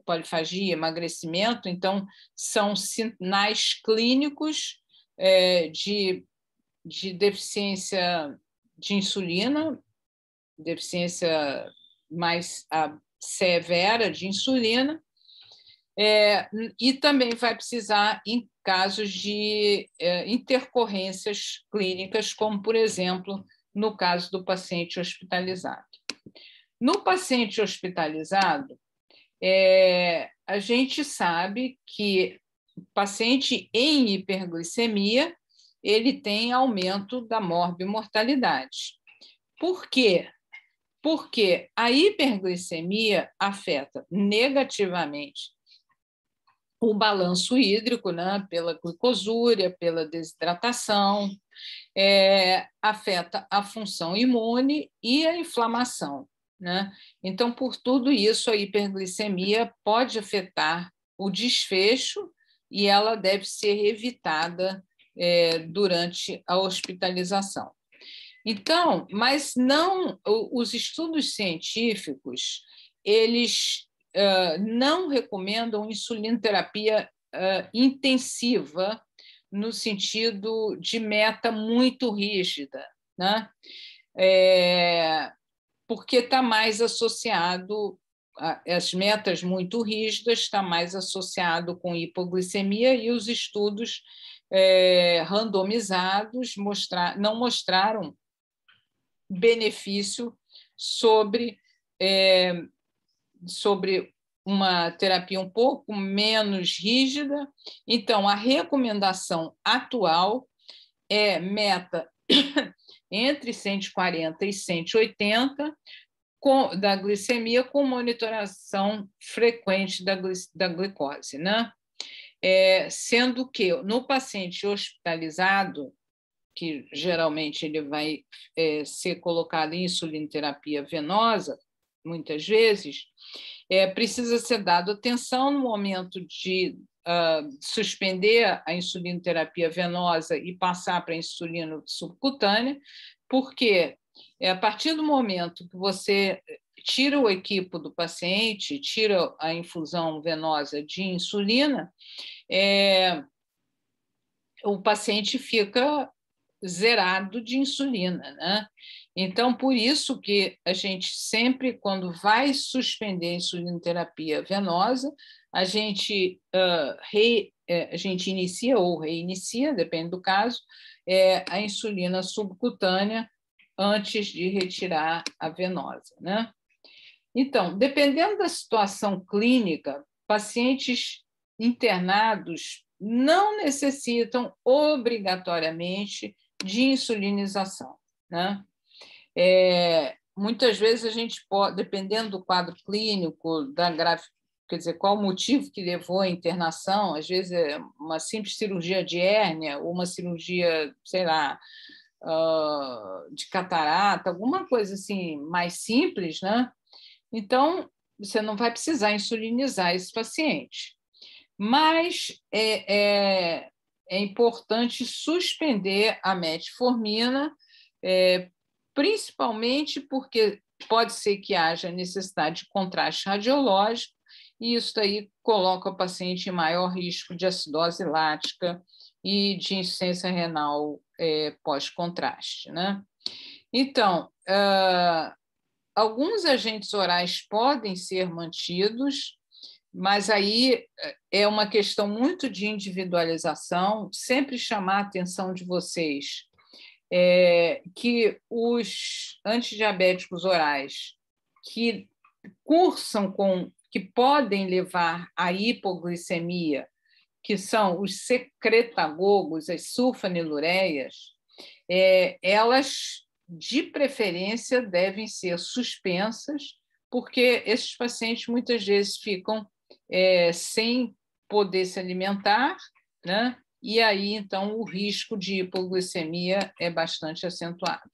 polifagia, emagrecimento, então são sinais clínicos de deficiência de insulina, deficiência mais severa de insulina, e também vai precisar em casos de intercorrências clínicas, como, por exemplo, no caso do paciente hospitalizado. No paciente hospitalizado, a gente sabe que o paciente em hiperglicemia ele tem aumento da morbimortalidade. Por quê? Porque a hiperglicemia afeta negativamente o balanço hídrico, né, pela glicosúria, pela desidratação, afeta a função imune e a inflamação, né? Então, por tudo isso, a hiperglicemia pode afetar o desfecho e ela deve ser evitada durante a hospitalização. Então, mas não, os estudos científicos, eles não recomendam insulinoterapia intensiva no sentido de meta muito rígida, né? Porque está mais associado, as metas muito rígidas está mais associado com hipoglicemia e os estudos randomizados não mostraram benefício sobre uma terapia um pouco menos rígida. Então, a recomendação atual é meta entre 140 e 180 da glicemia, com monitoração frequente da glicose, né? Sendo que no paciente hospitalizado, que geralmente ele vai ser colocado em insulinoterapia venosa, muitas vezes, precisa ser dado atenção no momento de suspender a insulinoterapia venosa e passar para a insulina subcutânea, porque a partir do momento que você tira o equipo do paciente, tira a infusão venosa de insulina, o paciente fica zerado de insulina, né? Então, por isso que a gente sempre, quando vai suspender a insulinoterapia venosa, a gente inicia ou reinicia, depende do caso, a insulina subcutânea antes de retirar a venosa, né? Então, dependendo da situação clínica, pacientes internados não necessitam obrigatoriamente de insulinização, né? Muitas vezes a gente pode, dependendo do quadro clínico, quer dizer, qual o motivo que levou à internação, às vezes é uma simples cirurgia de hérnia ou uma cirurgia, sei lá, de catarata, alguma coisa assim mais simples, né? Então, você não vai precisar insulinizar esse paciente. Mas é importante suspender a metformina, principalmente porque pode ser que haja necessidade de contraste radiológico, e isso aí coloca o paciente em maior risco de acidose lática e de insuficiência renal pós-contraste, né? Então, alguns agentes orais podem ser mantidos, mas aí é uma questão muito de individualização, sempre chamar a atenção de vocês que os antidiabéticos orais que que podem levar à hipoglicemia, que são os secretagogos, as sulfanilureias, elas, de preferência, devem ser suspensas, porque esses pacientes muitas vezes ficam sem poder se alimentar, né? E aí, então, o risco de hipoglicemia é bastante acentuado.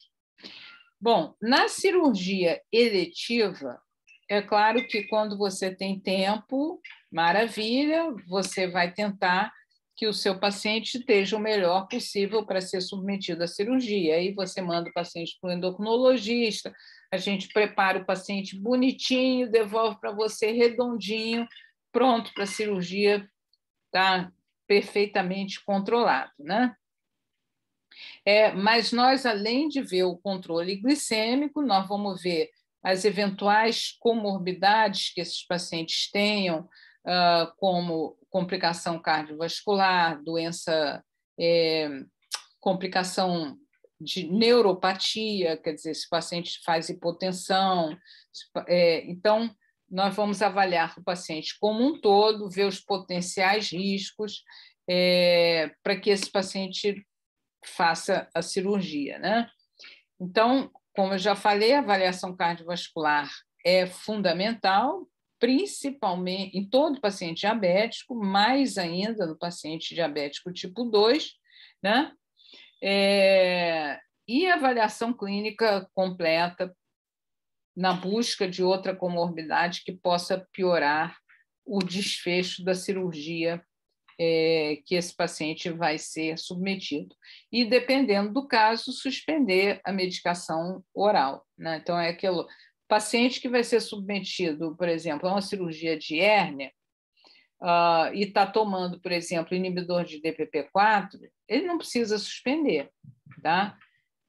Bom, na cirurgia eletiva, é claro que quando você tem tempo, maravilha, você vai tentar que o seu paciente esteja o melhor possível para ser submetido à cirurgia. Aí você manda o paciente para o endocrinologista, a gente prepara o paciente bonitinho, devolve para você redondinho, pronto para a cirurgia, tá perfeitamente controlado, né? Mas nós, além de ver o controle glicêmico, nós vamos ver as eventuais comorbidades que esses pacientes tenham, como complicação cardiovascular, complicação de neuropatia, quer dizer, se o paciente faz hipotensão. Então, nós vamos avaliar o paciente como um todo, ver os potenciais riscos para que esse paciente faça a cirurgia, né? Então, como eu já falei, a avaliação cardiovascular é fundamental, principalmente em todo paciente diabético, mais ainda no paciente diabético tipo 2, né? E a avaliação clínica completa na busca de outra comorbidade que possa piorar o desfecho da cirurgia que esse paciente vai ser submetido. E, dependendo do caso, suspender a medicação oral, né? Então, é aquele paciente que vai ser submetido, por exemplo, a uma cirurgia de hérnia e está tomando, por exemplo, inibidor de DPP-4, ele não precisa suspender, tá?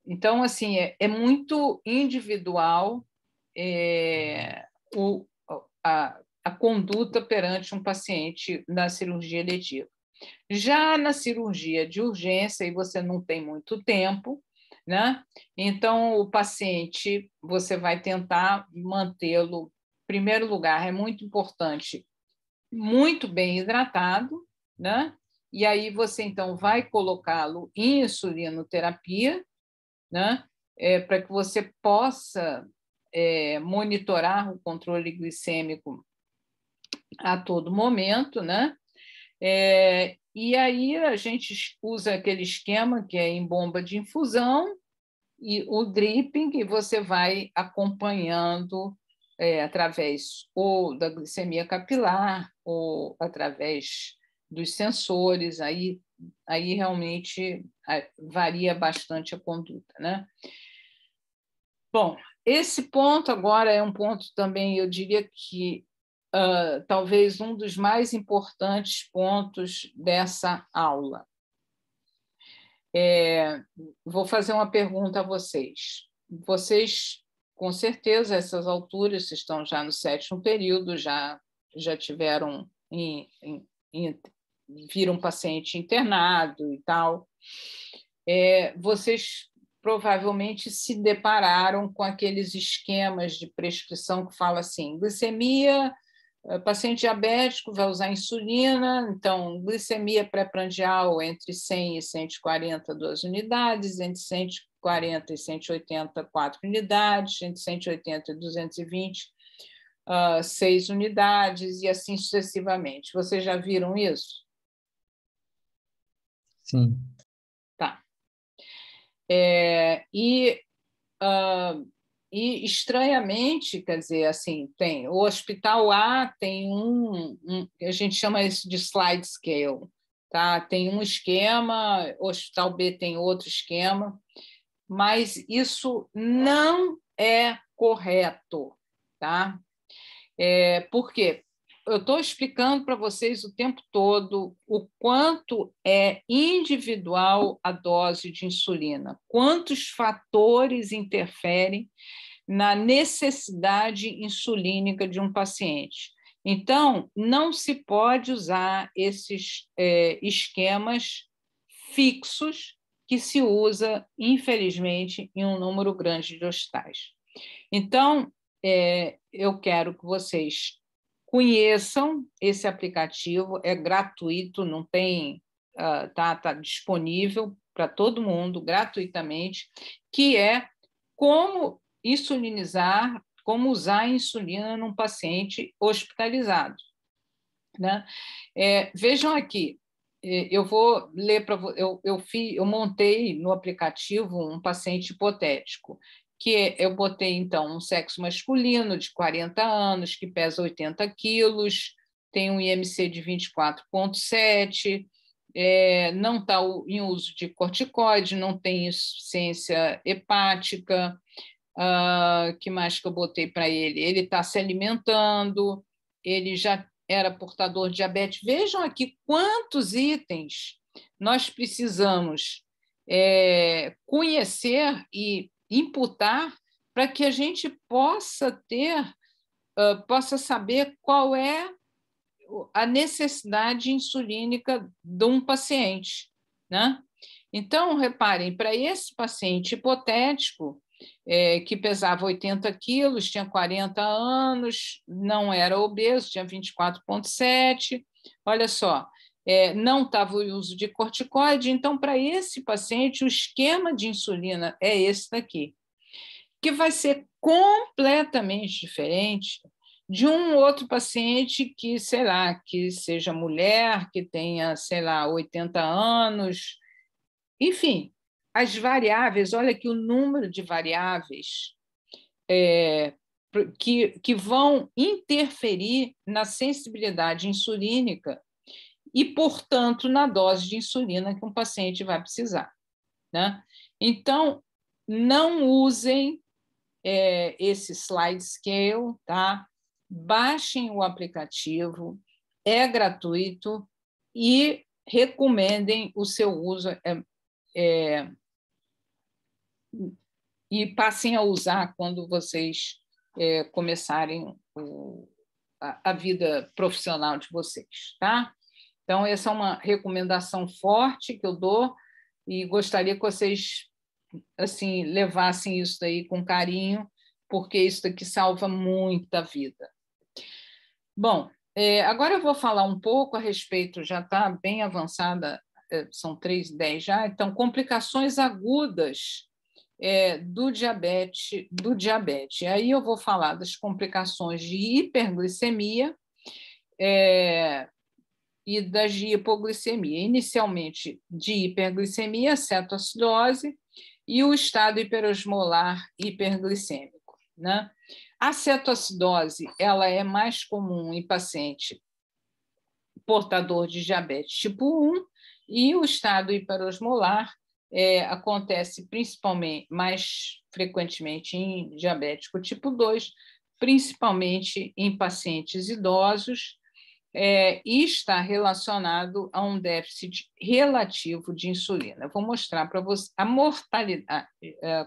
Então, assim, é muito individual a conduta perante um paciente na cirurgia eletiva. Já na cirurgia de urgência, e você não tem muito tempo, né? Então, o paciente, você vai tentar mantê-lo, em primeiro lugar, é muito importante, muito bem hidratado, né? E aí você, então, vai colocá-lo em insulinoterapia, né? Para que você possa monitorar o controle glicêmico a todo momento, né? E aí a gente usa aquele esquema que é em bomba de infusão e o dripping, que você vai acompanhando através ou da glicemia capilar ou através dos sensores, aí realmente varia bastante a conduta, né? Bom, esse ponto agora é um ponto também, eu diria que talvez um dos mais importantes pontos dessa aula. Vou fazer uma pergunta a vocês. Vocês, com certeza, a essas alturas, estão já no 7º período, já tiveram, viram um paciente internado e tal. Vocês provavelmente se depararam com aqueles esquemas de prescrição que fala assim, glicemia, paciente diabético vai usar insulina, então glicemia pré-prandial entre 100 e 140, 2 unidades, entre 140 e 180, 4 unidades, entre 180 e 220, 6 unidades, e assim sucessivamente. Vocês já viram isso? Sim. Tá. E estranhamente, quer dizer, assim, tem o hospital A tem a gente chama isso de slide scale, tá? Tem um esquema, o hospital B tem outro esquema, mas isso não é correto, tá? Por quê? Eu estou explicando para vocês o tempo todo o quanto é individual a dose de insulina, quantos fatores interferem na necessidade insulínica de um paciente. Então, não se pode usar esses esquemas fixos que se usa, infelizmente, em um número grande de hospitais. Então, eu quero que vocês conheçam esse aplicativo, é gratuito, não tem, tá disponível para todo mundo gratuitamente, que é como insulinizar, como usar a insulina num paciente hospitalizado, né? Vejam aqui, eu vou ler para eu montei no aplicativo um paciente hipotético, que eu botei, então, um sexo masculino de 40 anos, que pesa 80 quilos, tem um IMC de 24,7, não está em uso de corticoide, não tem insuficiência hepática. Que mais que eu botei para ele? Ele está se alimentando, ele já era portador de diabetes. Vejam aqui quantos itens nós precisamos conhecer e imputar para que a gente possa saber qual é a necessidade insulínica de um paciente, né? Então, reparem, para esse paciente hipotético, que pesava 80 quilos, tinha 40 anos, não era obeso, tinha 24,7, olha só, não estava em uso de corticoide, então, para esse paciente, o esquema de insulina é esse daqui, que vai ser completamente diferente de um outro paciente que, sei lá, que seja mulher, que tenha, sei lá, 80 anos, enfim, as variáveis, olha aqui o número de variáveis que vão interferir na sensibilidade insulínica e, portanto, na dose de insulina que um paciente vai precisar, né? Então, não usem esse slide scale, tá? Baixem o aplicativo, é gratuito e recomendem o seu uso e passem a usar quando vocês começarem a vida profissional de vocês, tá? Então, essa é uma recomendação forte que eu dou e gostaria que vocês assim levassem isso daí com carinho, porque isso daqui salva muita vida. Bom, agora eu vou falar um pouco a respeito, já está bem avançada, são 3:10 já, então, complicações agudas do diabetes. Aí eu vou falar das complicações de hiperglicemia e das de hipoglicemia. Inicialmente, de hiperglicemia, cetoacidose e o estado hiperosmolar hiperglicêmico, né? A cetoacidose ela é mais comum em paciente portador de diabetes tipo 1 e o estado hiperosmolar acontece principalmente, mais frequentemente em diabético tipo 2, principalmente em pacientes idosos, e está relacionado a um déficit relativo de insulina. Eu vou mostrar para você a mortalidade,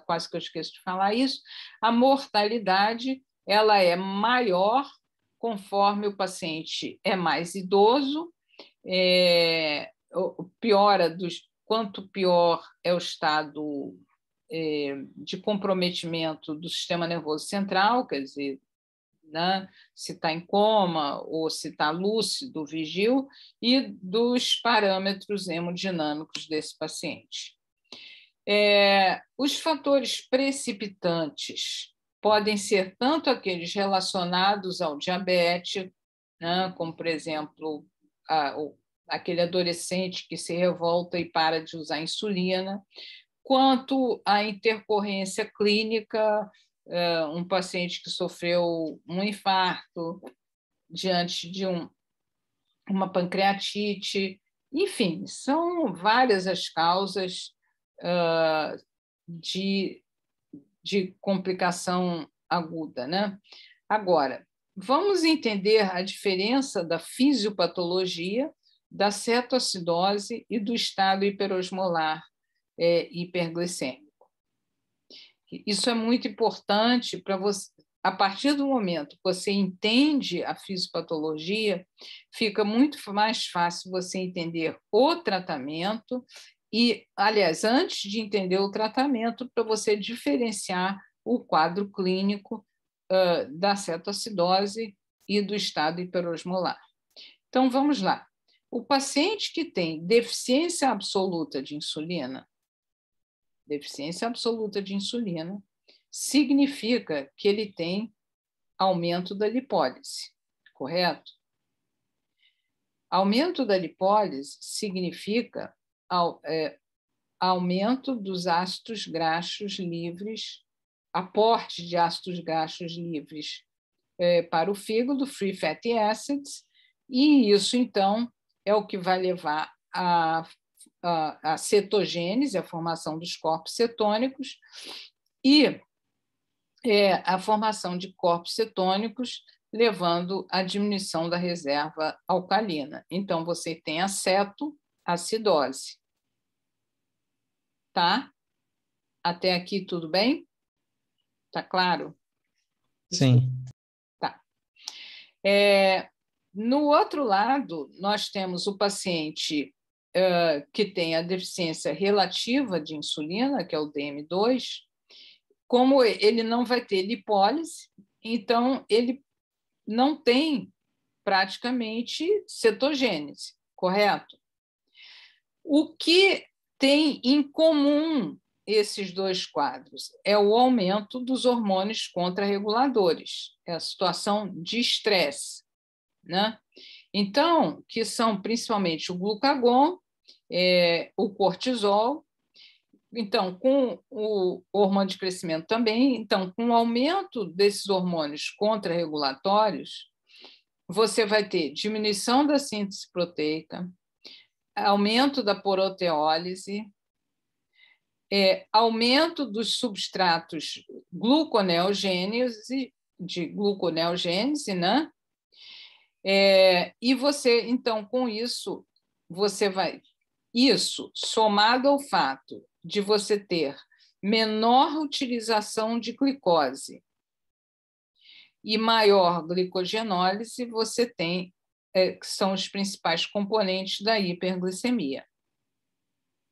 quase que eu esqueço de falar isso, a mortalidade ela é maior conforme o paciente é mais idoso, quanto pior é o estado de comprometimento do sistema nervoso central, quer dizer, né, se está em coma ou se está lúcido, vigil, e dos parâmetros hemodinâmicos desse paciente. Os fatores precipitantes podem ser tanto aqueles relacionados ao diabetes, né, como, por exemplo, aquele adolescente que se revolta e para de usar insulina, quanto a intercorrência clínica, um paciente que sofreu um infarto diante de uma pancreatite, enfim, são várias as causas de complicação aguda, né? Agora, vamos entender a diferença da fisiopatologia, da cetoacidose e do estado hiperosmolar hiperglicêmico. Isso é muito importante para você. A partir do momento que você entende a fisiopatologia, fica muito mais fácil você entender o tratamento e, aliás, antes de entender o tratamento, para você diferenciar o quadro clínico da cetoacidose e do estado hiperosmolar. Então, vamos lá. O paciente que tem deficiência absoluta de insulina significa que ele tem aumento da lipólise, correto? Aumento da lipólise significa aumento dos ácidos graxos livres, aporte de ácidos graxos livres para o fígado, free fatty acids, e isso, então, é o que vai levar a cetogênese, a formação dos corpos cetônicos, e a formação de corpos cetônicos, levando à diminuição da reserva alcalina. Então, você tem a cetoacidose. Tá? Até aqui tudo bem? Tá claro? Sim. Tá. No outro lado, nós temos o paciente que tem a deficiência relativa de insulina, que é o DM2, como ele não vai ter lipólise, então ele não tem praticamente cetogênese, correto? O que tem em comum esses dois quadros é o aumento dos hormônios contrarreguladores, é a situação de estresse, né? Então, que são principalmente o glucagon, o cortisol. Então, com o hormônio de crescimento também, então, com o aumento desses hormônios contrarregulatórios, você vai ter diminuição da síntese proteica, aumento da proteólise, aumento dos substratos de gluconeogênese, né? E você, então, com isso, você vai... Isso, somado ao fato de você ter menor utilização de glicose e maior glicogenólise, você tem, que são os principais componentes da hiperglicemia.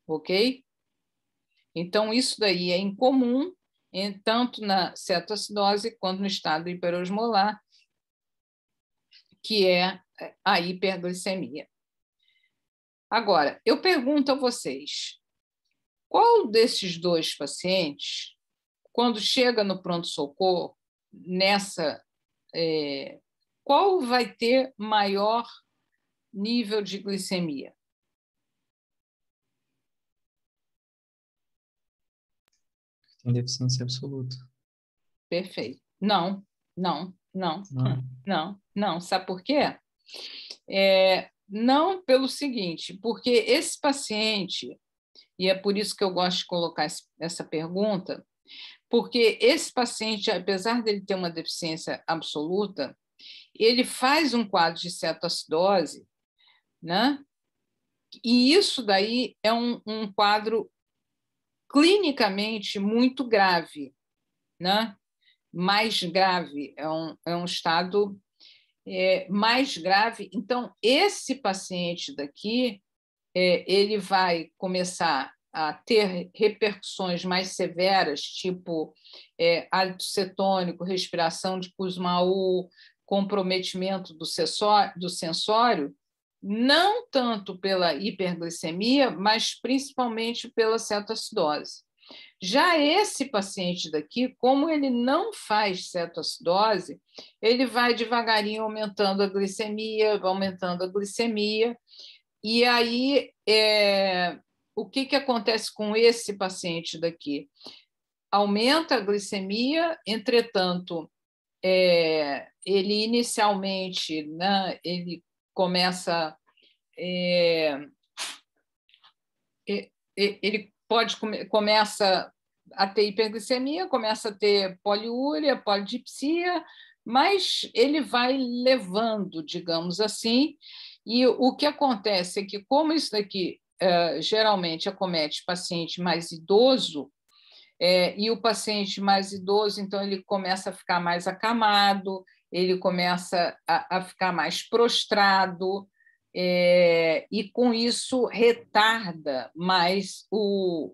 Ok? Então, isso daí é incomum, tanto na cetoacidose quanto no estado hiperosmolar, que é a hiperglicemia. Agora, eu pergunto a vocês, qual desses dois pacientes, quando chega no pronto-socorro, qual vai ter maior nível de glicemia? Tem deficiência absoluta. Perfeito. Não, Não, não, Não. não, não. Sabe por quê? Não pelo seguinte, porque esse paciente, e é por isso que eu gosto de colocar essa pergunta, porque esse paciente, apesar dele ter uma deficiência absoluta, ele faz um quadro de cetoacidose, né? E isso daí é um quadro clinicamente muito grave, né? Mais grave, é um estado mais grave. Então, esse paciente daqui, ele vai começar a ter repercussões mais severas, tipo hálito cetônico, respiração de Kussmaul, comprometimento do sensório, não tanto pela hiperglicemia, mas principalmente pela cetoacidose. Já esse paciente daqui, como ele não faz cetoacidose, ele vai devagarinho aumentando a glicemia, e aí o que acontece com esse paciente daqui? Aumenta a glicemia, entretanto, ele inicialmente, né, ele começa ele começa a ter hiperglicemia, começa a ter poliúria, polidipsia, mas ele vai levando, digamos assim, e o que acontece é que, como isso daqui geralmente acomete paciente mais idoso, e o paciente mais idoso, então, ele começa a ficar mais acamado, ele começa a ficar mais prostrado, e com isso retarda mais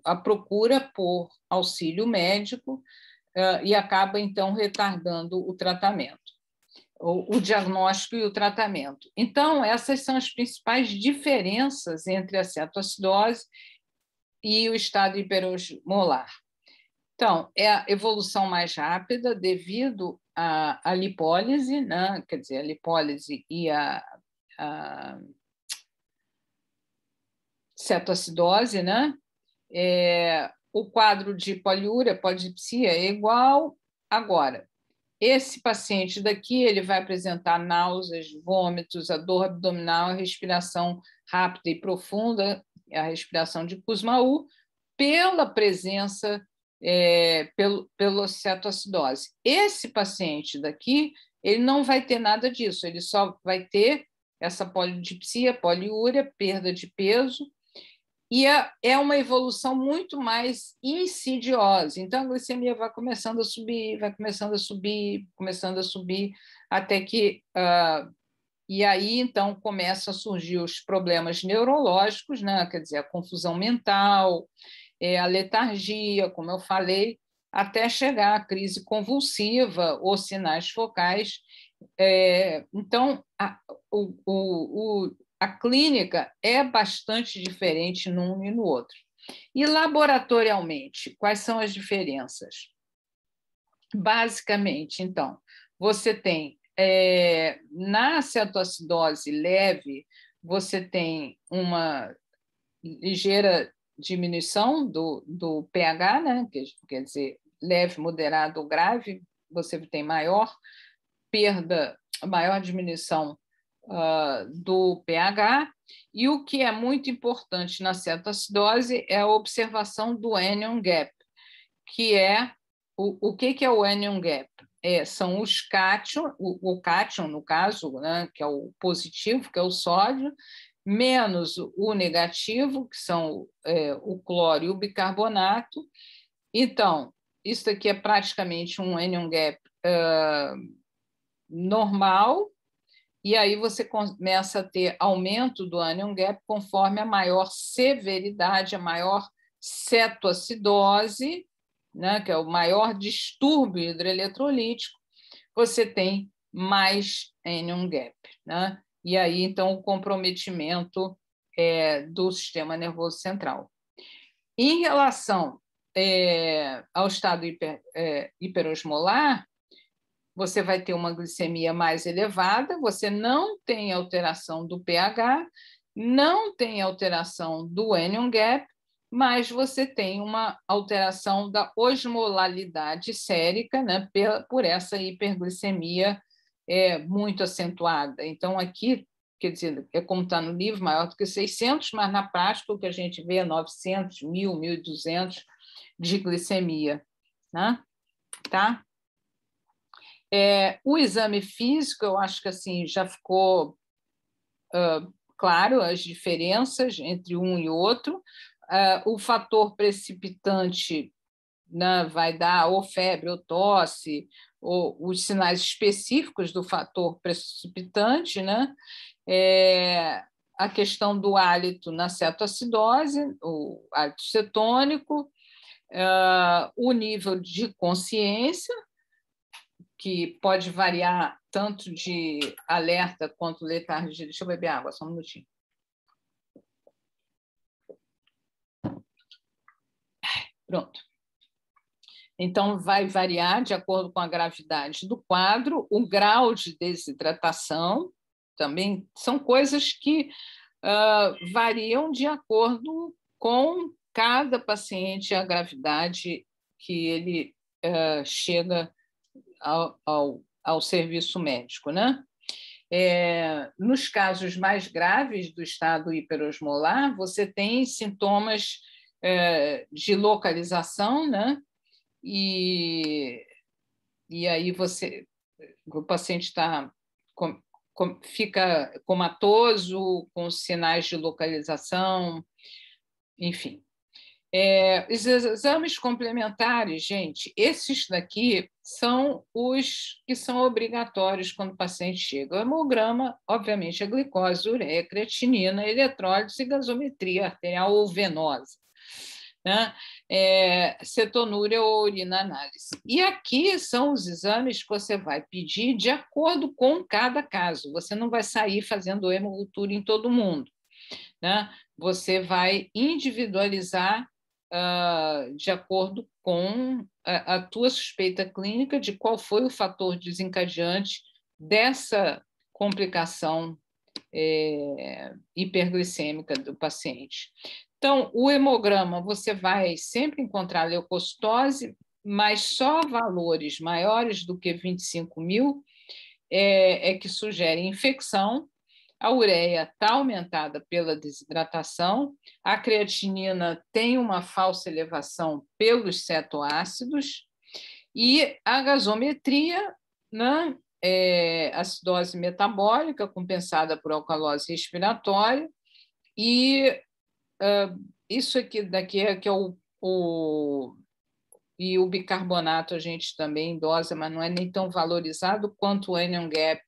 a procura por auxílio médico e acaba, então, retardando o tratamento, o diagnóstico e o tratamento. Então, essas são as principais diferenças entre a cetoacidose e o estado hiperosmolar. Então, é a evolução mais rápida devido à lipólise, né? Quer dizer, a lipólise e a cetoacidose, né? O quadro de poliúria, polidipsia é igual. Agora, esse paciente daqui, ele vai apresentar náuseas, vômitos, a dor abdominal, a respiração rápida e profunda, a respiração de Kussmaul, pela presença pela cetoacidose. Esse paciente daqui, ele não vai ter nada disso, ele só vai ter essa polidipsia, poliúria, perda de peso, e é uma evolução muito mais insidiosa. Então, a glicemia vai começando a subir, vai começando a subir, começando a subir, até que... e aí, então, começam a surgir os problemas neurológicos, né? Quer dizer, a confusão mental, a letargia, como eu falei, até chegar à crise convulsiva ou sinais focais. Então, a clínica é bastante diferente num e no outro. E laboratorialmente, quais são as diferenças? Basicamente, então, você tem, na cetoacidose leve, você tem uma ligeira diminuição do pH, né? Quer dizer, leve, moderado ou grave, você tem maior perda, maior diminuição do pH, e o que é muito importante na cetoacidose é a observação do anion gap, que é o que é o anion gap? São os cátion, o cátion, no caso, né, que é o positivo, que é o sódio, menos o negativo, que são o cloro e o bicarbonato. Então, isso aqui é praticamente um anion gap normal, e aí você começa a ter aumento do anion gap conforme a maior severidade, a maior cetoacidose, né, que é o maior distúrbio hidroeletrolítico, você tem mais anion gap, né? E aí, então, o comprometimento do sistema nervoso central. Em relação ao estado hiperosmolar, você vai ter uma glicemia mais elevada, você não tem alteração do pH, não tem alteração do anion gap, mas você tem uma alteração da osmolalidade sérica, né, por essa hiperglicemia muito acentuada. Então, aqui, quer dizer, é como está no livro, maior do que 600, mas na prática o que a gente vê é 900, 1.000, 1.200 de glicemia. Né? Tá? O exame físico, eu acho que assim, já ficou claro as diferenças entre um e outro. O fator precipitante, né, vai dar ou febre ou tosse, ou os sinais específicos do fator precipitante, né? A questão do hálito na cetoacidose, o hálito cetônico, o nível de consciência, que pode variar tanto de alerta quanto letargia. Deixa eu beber água, só um minutinho. Pronto. Então, vai variar de acordo com a gravidade do quadro, o grau de desidratação, também são coisas que variam de acordo com cada paciente, a gravidade que ele chega ao serviço médico, né? Nos casos mais graves do estado hiperosmolar, você tem sintomas de localização, né? E aí o paciente fica comatoso, com sinais de localização, enfim. Os exames complementares, gente, esses daqui são os que são obrigatórios quando o paciente chega. O hemograma, obviamente, a glicose, ureia, creatinina, eletrólise e gasometria arterial ou venosa. Né? Cetonúria ou urina-análise. E aqui são os exames que você vai pedir de acordo com cada caso. Você não vai sair fazendo hemultura em todo mundo. Né? Você vai individualizar de acordo com a tua suspeita clínica de qual foi o fator desencadeante dessa complicação hiperglicêmica do paciente. Então, o hemograma, você vai sempre encontrar leucocitose, mas só valores maiores do que 25.000 que sugerem infecção. A ureia está aumentada pela desidratação, a creatinina tem uma falsa elevação pelos cetoácidos e a gasometria, né, acidose metabólica compensada por alcalose respiratória e isso daqui que é e o bicarbonato a gente também dosa, mas não é nem tão valorizado quanto o anion gap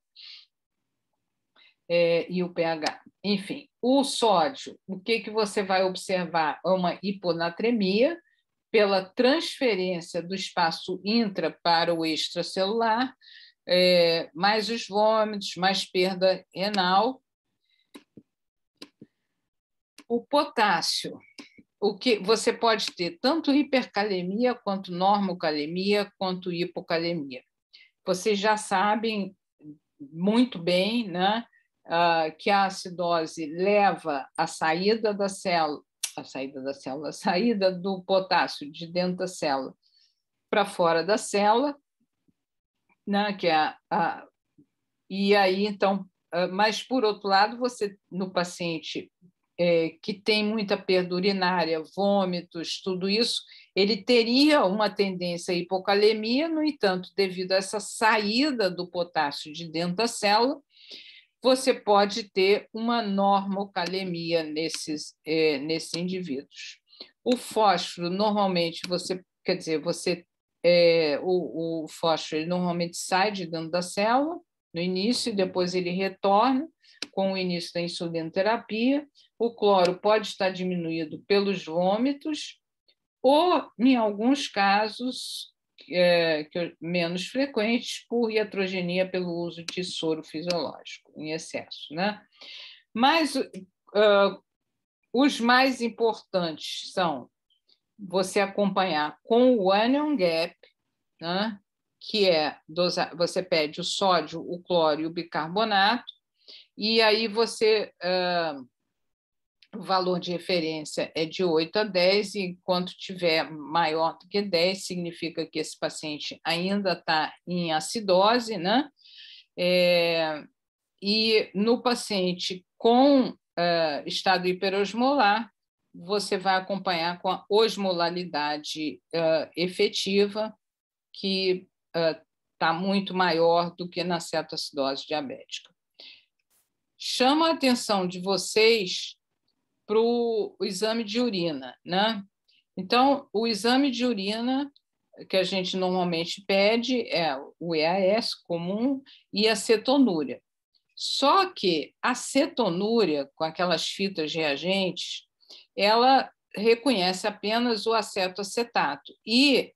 e o pH. Enfim, o sódio, o que você vai observar? É uma hiponatremia pela transferência do espaço intra para o extracelular, mais os vômitos, mais perda renal. O potássio, o que você pode ter tanto hipercalemia, quanto normocalemia, quanto hipocalemia. Vocês já sabem muito bem, né, que a acidose leva à saída da célula, a saída do potássio de dentro da célula para fora da célula, né, que e aí, então, mas, por outro lado, você, no paciente que tem muita perda urinária, vômitos, tudo isso, ele teria uma tendência à hipocalemia, no entanto, devido a essa saída do potássio de dentro da célula, você pode ter uma normocalemia nesses indivíduos. O fósforo, normalmente, o fósforo ele normalmente sai de dentro da célula no início, e depois ele retorna com o início da insulinoterapia. O cloro pode estar diminuído pelos vômitos ou, em alguns casos menos frequentes, por iatrogenia pelo uso de soro fisiológico em excesso. Né? Mas os mais importantes são você acompanhar com o anion gap, né? Que você pede o sódio, o cloro e o bicarbonato, e aí você o valor de referência é de 8 a 10, e enquanto tiver maior do que 10, significa que esse paciente ainda está em acidose, né? E no paciente com estado hiperosmolar, você vai acompanhar com a osmolaridade efetiva, que está muito maior do que na cetoacidose diabética. Chama a atenção de vocês para o exame de urina, né? Então, o exame de urina que a gente normalmente pede é o EAS comum e a cetonúria. Só que a cetonúria, com aquelas fitas reagentes, ela reconhece apenas o acetoacetato. E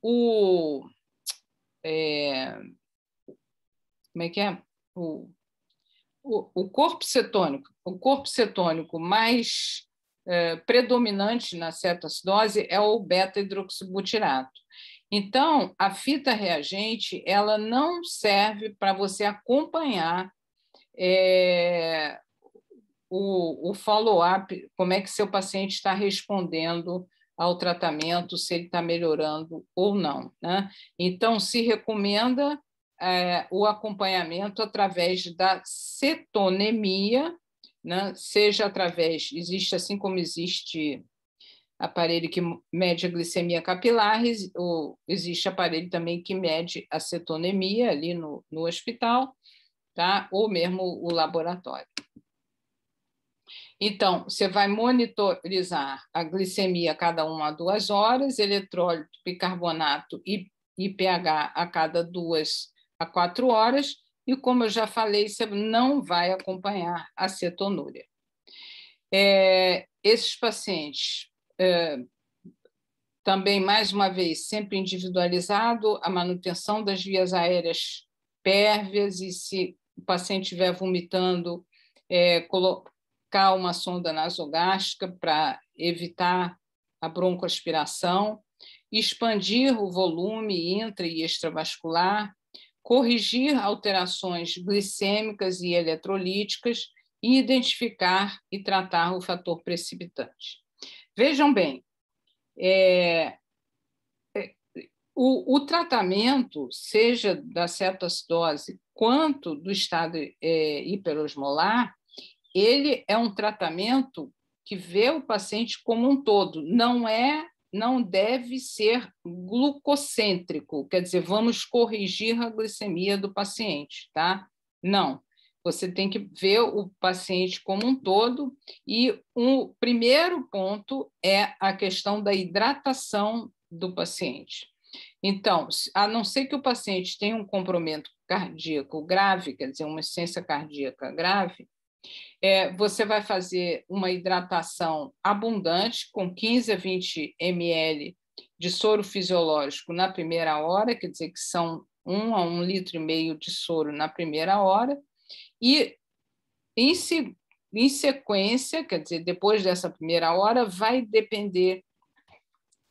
o... como é que é? O corpo cetônico mais predominante na cetoacidose é o beta-hidroxibutirato. Então, a fita reagente ela não serve para você acompanhar o follow-up, como é que seu paciente está respondendo ao tratamento, se ele está melhorando ou não, né? Então, se recomenda o acompanhamento através da cetonemia, né? Seja através, existe assim como existe aparelho que mede a glicemia capilar, ou existe aparelho também que mede a cetonemia ali no hospital, tá? Ou mesmo o laboratório. Então, você vai monitorizar a glicemia a cada 1 a 2 horas, eletrólito, bicarbonato e pH a cada 2 a 4 horas, e, como eu já falei, você não vai acompanhar a cetonúria. Esses pacientes, também, mais uma vez, sempre individualizado, a manutenção das vias aéreas pérvias, e se o paciente estiver vomitando, colocar uma sonda nasogástrica para evitar a broncoaspiração, expandir o volume intra e extravascular, corrigir alterações glicêmicas e eletrolíticas e identificar e tratar o fator precipitante. Vejam bem, o tratamento, seja da cetoacidose quanto do estado hiperosmolar, ele é um tratamento que vê o paciente como um todo, não deve ser glucocêntrico, quer dizer, vamos corrigir a glicemia do paciente, tá? Não, você tem que ver o paciente como um todo, e o primeiro ponto é a questão da hidratação do paciente. Então, a não ser que o paciente tenha um comprometimento cardíaco grave, quer dizer, uma insuficiência cardíaca grave, você vai fazer uma hidratação abundante, com 15 a 20 ml de soro fisiológico na primeira hora, quer dizer que são 1 a 1,5 litros de soro na primeira hora, e em sequência, quer dizer, depois dessa primeira hora, vai depender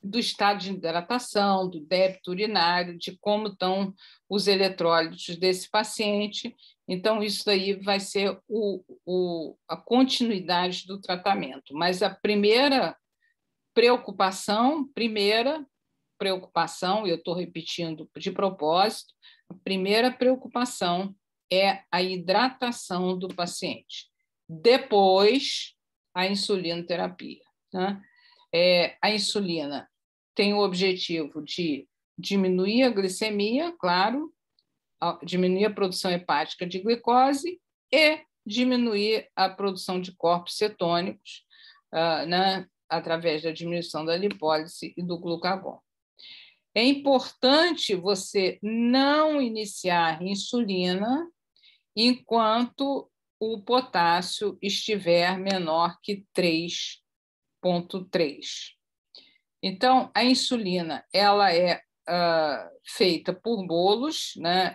do estado de hidratação, do débito urinário, de como estão os eletrólitos desse paciente. Então, isso daí vai ser a continuidade do tratamento. Mas a primeira preocupação, e eu estou repetindo de propósito, a primeira preocupação é a hidratação do paciente. Depois, a insulinoterapia, né? A insulina tem o objetivo de diminuir a glicemia, claro, diminuir a produção hepática de glicose e diminuir a produção de corpos cetônicos, né, através da diminuição da lipólise e do glucagon. É importante você não iniciar insulina enquanto o potássio estiver menor que 3,3. Então, a insulina ela é feita por bolos, né?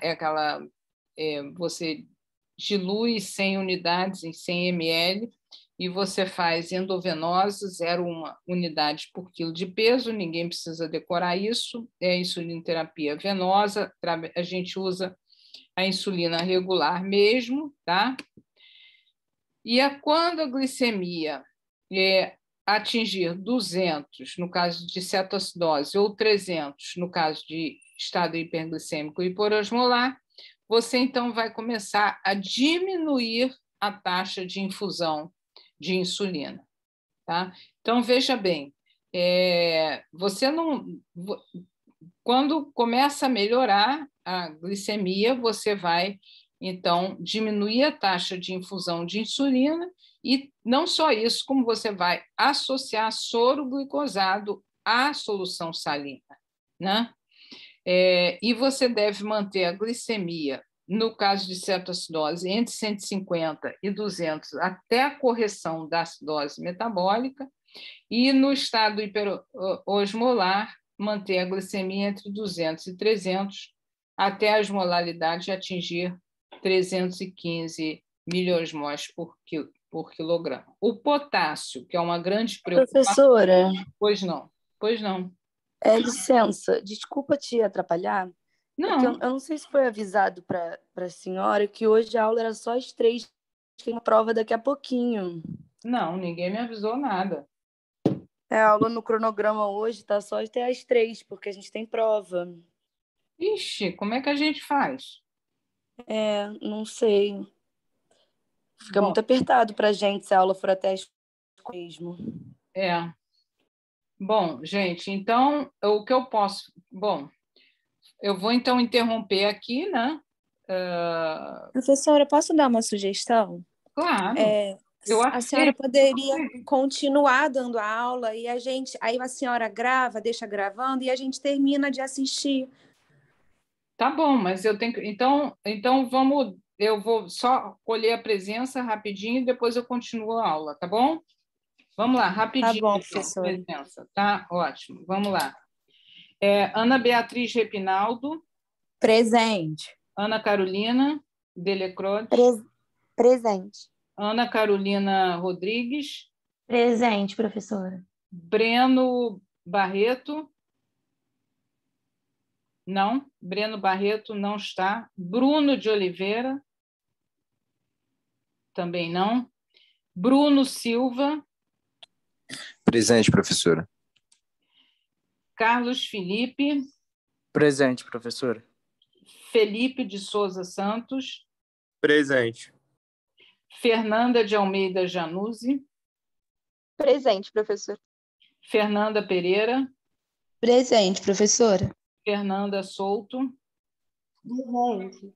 Você dilui 100 unidades em 100 ml e você faz endovenosa, 0,1 unidade por quilo de peso, ninguém precisa decorar isso, é a insulinoterapia venosa, a gente usa a insulina regular mesmo, tá? E quando a glicemia atingir 200 no caso de cetoacidose ou 300 no caso de estado hiperglicêmico hiperosmolar, você então vai começar a diminuir a taxa de infusão de insulina. Tá? Então, veja bem, você não... Quando começa a melhorar a glicemia, você vai, então, diminuir a taxa de infusão de insulina e não só isso, como você vai associar soro glicosado à solução salina, né? E você deve manter a glicemia, no caso de cetoacidose, entre 150 e 200 até a correção da acidose metabólica, e no estado hiperosmolar, manter a glicemia entre 200 e 300 até a osmolaridade atingir 315 miliosmóis por quilograma. O potássio, que é uma grande preocupação... Professora, Pois não, pois não. licença, desculpa te atrapalhar. É que eu Não, não sei se foi avisado para a senhora que hoje a aula era só às 3, tem uma prova daqui a pouquinho. não, ninguém me avisou nada. A aula no cronograma hoje está só até às 3, porque a gente tem prova. Ixi, como é que a gente faz? Não sei. Fica Bom, muito apertado para a gente se a aula for até às 4 mesmo. Bom, gente, então, o que eu posso... Bom, eu vou, então, interromper aqui, né? Professora, posso dar uma sugestão? Claro, eu A senhora aceito. poderia continuar dando a aula e aí a senhora grava, deixa gravando e a gente termina de assistir. Tá bom, mas eu tenho que... Então vamos... Eu vou só colher a presença rapidinho e depois eu continuo a aula, tá bom? Vamos lá, Tá rapidinho. bom, Então, professora. presença, tá? Ótimo, vamos lá. Ana Beatriz Repinaldo, Presente. Ana Carolina Delecrote, Presente. Ana Carolina Rodrigues, Presente, professora. Breno Barreto, não, Breno Barreto não está, Bruno de Oliveira, também não, Bruno Silva, Presente, professora. Carlos Felipe, Presente, professora. Felipe de Souza Santos, Presente. Fernanda de Almeida Januzzi, Presente, professor. Fernanda Pereira, Presente, professora. Fernanda Souto, Presente.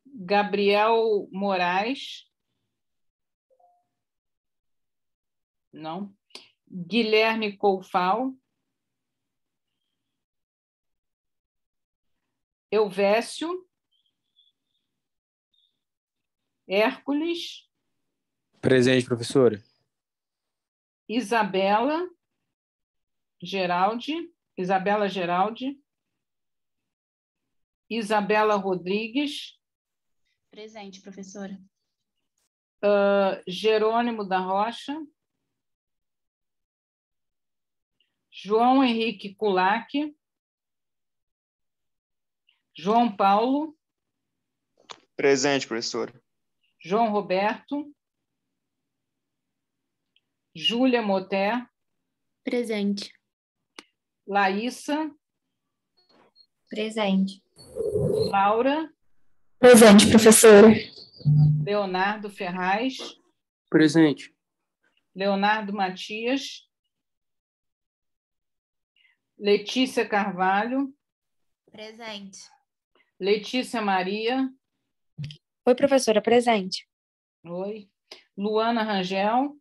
Gabriel Moraes, não, Guilherme Coufal, Elvésio, Hércules, Presente, professora. Isabela Geraldi, Isabela Rodrigues, Presente, professora. Jerônimo da Rocha, João Henrique Culac, João Paulo, Presente, professora. João Roberto, Júlia Moté, Presente. Laísa, Presente. Laura, Presente, professora. Leonardo Ferraz, Presente. Leonardo Matias, Letícia Carvalho, Presente. Letícia Maria, Oi, professora, presente. oi, Luana Rangel,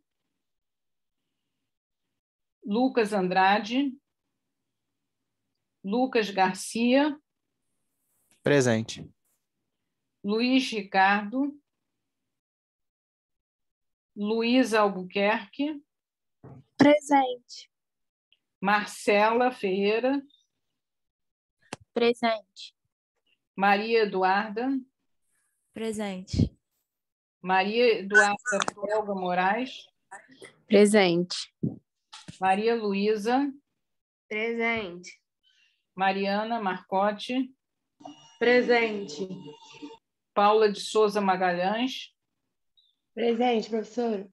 Lucas Andrade, Lucas Garcia, Presente. Luiz Ricardo, Luísa Albuquerque, Presente. Marcela Ferreira, Presente. Maria Eduarda, Presente. Maria Eduarda Felga Moraes, Presente. Maria Luísa, Presente. Mariana Marcotte, Presente. Paula de Souza Magalhães, Presente, professor.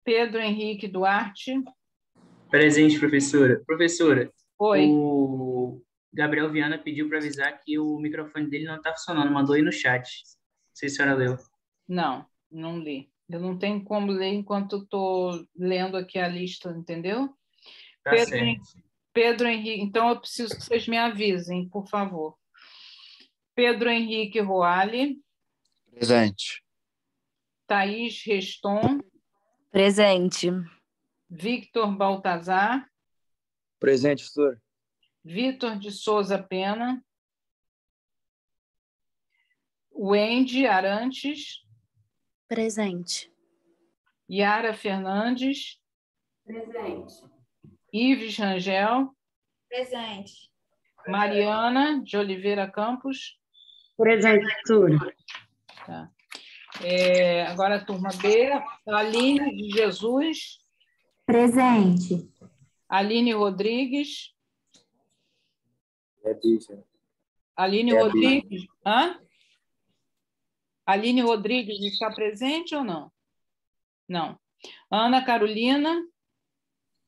Pedro Henrique Duarte. Presente, professora. Professora, Oi. o Gabriel Viana pediu para avisar que o microfone dele não está funcionando, mandou aí no chat. Não sei se a senhora leu. Não, não li. Eu não tenho como ler enquanto estou lendo aqui a lista, entendeu? Tá certo. Pedro Henrique, então eu preciso que vocês me avisem, por favor. Pedro Henrique Roale. Presente. Thaís Reston. Presente. Victor Baltazar. Presente, professor. Vitor de Souza Pena. Wendy Arantes. Presente. Yara Fernandes. Presente. Ives Rangel. Presente. Mariana de Oliveira Campos. Presente, professora. Tá. Agora a turma B. Aline de Jesus. Presente. Aline Rodrigues. É bicha. Aline É a Rodrigues. Hã? Aline Rodrigues está presente ou não? Não. Ana Carolina.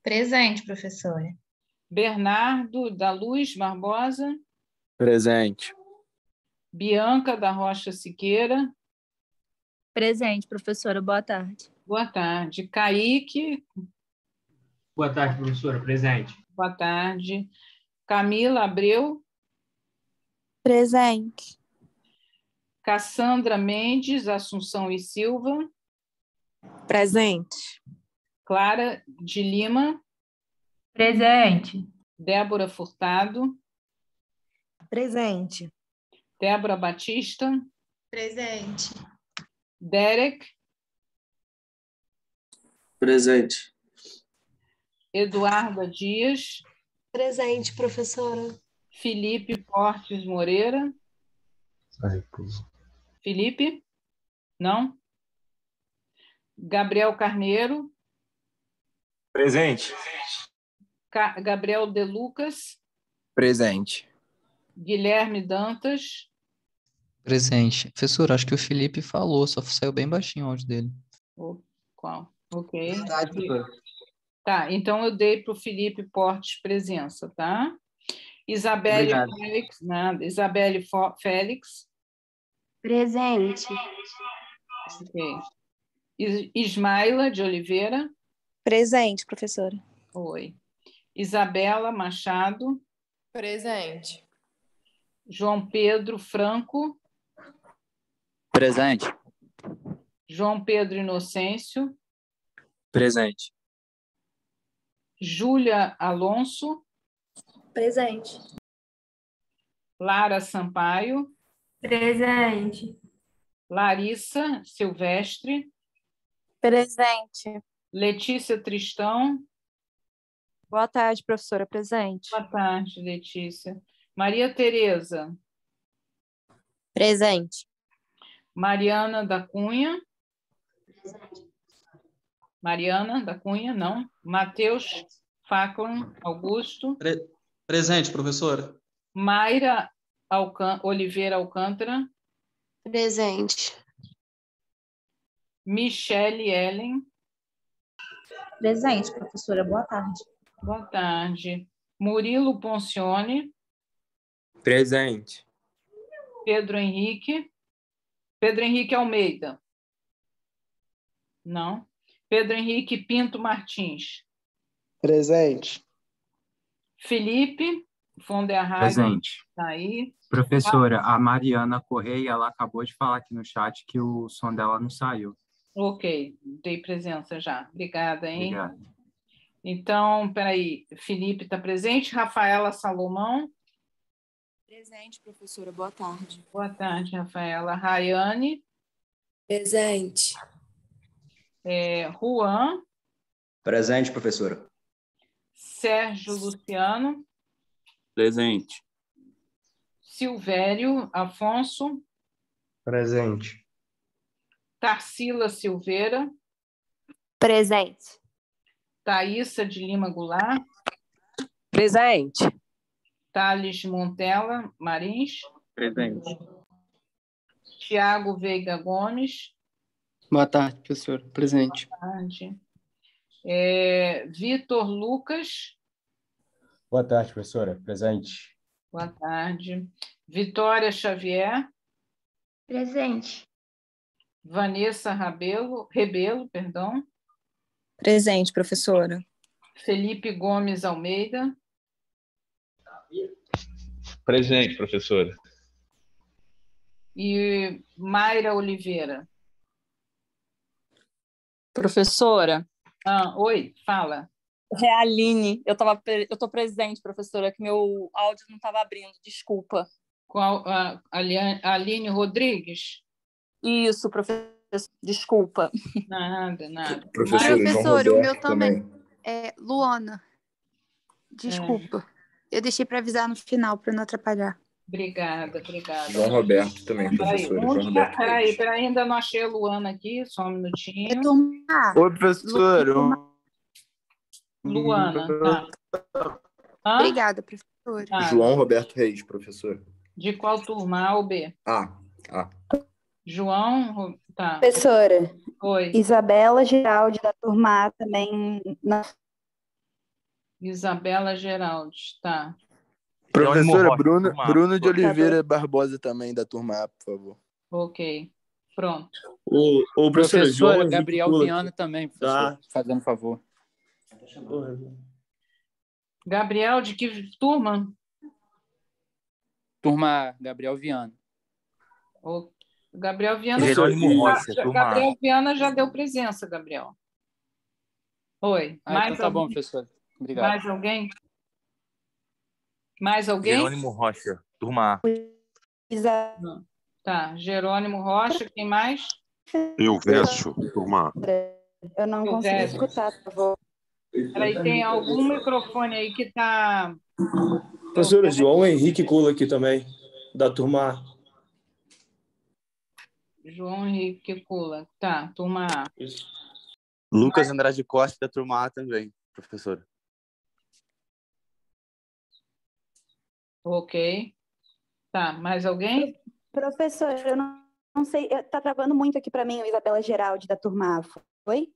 Presente, professora. Bernardo da Luz Barbosa. Presente. Bianca da Rocha Siqueira. Presente, professora. Boa tarde. Boa tarde. Kaique. Boa tarde, professora. Presente. Boa tarde. Camila Abreu. Presente. Cassandra Mendes, Assunção e Silva. Presente. Clara de Lima. Presente. Débora Furtado. Presente. Débora Batista. Presente. Derek. Presente. Eduarda Dias. Presente, professora. Felipe Portes Moreira. Felipe? Não? Gabriel Carneiro. Presente. Gabriel De Lucas. Presente. Guilherme Dantas. Presente. Professor, acho que o Felipe falou, só saiu bem baixinho o áudio dele. Qual? Ok. Verdade, professor. Tá, então eu dei para o Felipe Portes presença, tá? Isabelle Obrigado. Félix, nada. Isabelle Félix. Presente. Ok. Ismaila de Oliveira. Presente, professora. Oi. Isabela Machado. Presente. João Pedro Franco. Presente. João Pedro Inocêncio. Presente. Júlia Alonso. Presente. Lara Sampaio. Presente. Larissa Silvestre. Presente. Letícia Tristão. Boa tarde, professora. Presente. Boa tarde, Letícia. Maria Tereza. Presente. Mariana da Cunha. Mariana da Cunha, não. Matheus Faclan Augusto. Presente, professora. Mayra Oliveira Alcântara. Presente. Michele Ellen. Presente, professora. Boa tarde. Boa tarde. Murilo Poncione. Presente. Pedro Henrique. Pedro Henrique Almeida. Não. Pedro Henrique Pinto Martins. Presente. Felipe Fonderrari. Presente. Está aí. Professora, a Mariana Correia, ela acabou de falar aqui no chat que o som dela não saiu. Ok, dei presença já. Obrigada, hein? Obrigado. Então, peraí, Felipe está presente. Rafaela Salomão. Presente, professora. Boa tarde. Boa tarde, Rafaela. Rayane. Presente. Juan. Presente, professora. Sérgio Luciano. Presente. Silvério Afonso. Presente. Tarsila Silveira. Presente. Thaísa de Lima Goulart. Presente. Thales Montella Marins. Presente. Tiago Veiga Gomes. Boa tarde, professor. Presente. Boa tarde. Vitor Lucas. Boa tarde, professora. Presente. Boa tarde. Vitória Xavier. Presente. Vanessa Rebelo, perdão. Presente, professora. Felipe Gomes Almeida. Presente, professora. E Mayra Oliveira. Professora. Oi, fala. É a Aline. Eu estou presente, professora, que meu áudio não estava abrindo, desculpa. Qual? Aline Rodrigues? Isso, professora, desculpa. Nada. Professora, o meu também. É Luana. Desculpa. Eu deixei para avisar no final, para não atrapalhar. Obrigada. João Roberto também, professora. Peraí, ainda não achei a Luana aqui, só um minutinho. Oi, professora. Luana, tá. Obrigada, professora. João Roberto Reis, professora. De qual turma? A ou B? A. João, tá. Professora. Oi. Isabela Geraldi, da turma A, também. Isabela Geraldi, tá. Professora, Bruno de Oliveira Barbosa também, da turma A, por favor. Ok, pronto. O professor Gabriel Viana também, professor. Tá, fazendo favor. Gabriel, de que turma? Turma A, Gabriel Viana. Gabriel Viana. Jerônimo Rocha, turma A. Gabriel Viana já deu presença, Gabriel. Oi. Então tá bom, professor. Obrigado. Mais alguém? Mais alguém? Jerônimo Rocha, turma A. Tá, Jerônimo Rocha, quem mais? Eu verso, turma A. Eu não consigo escutar, por favor. Peraí, tem algum microfone aí que está... Professora, João Henrique Cula aqui também, da turma A. João Henrique Cula, tá, turma A. Isso. Lucas Andrade Costa, da turma A também, professora. Ok. Tá, mais alguém? Professor, eu não sei, está travando muito aqui para mim o Isabela Geraldi, da turma A, foi?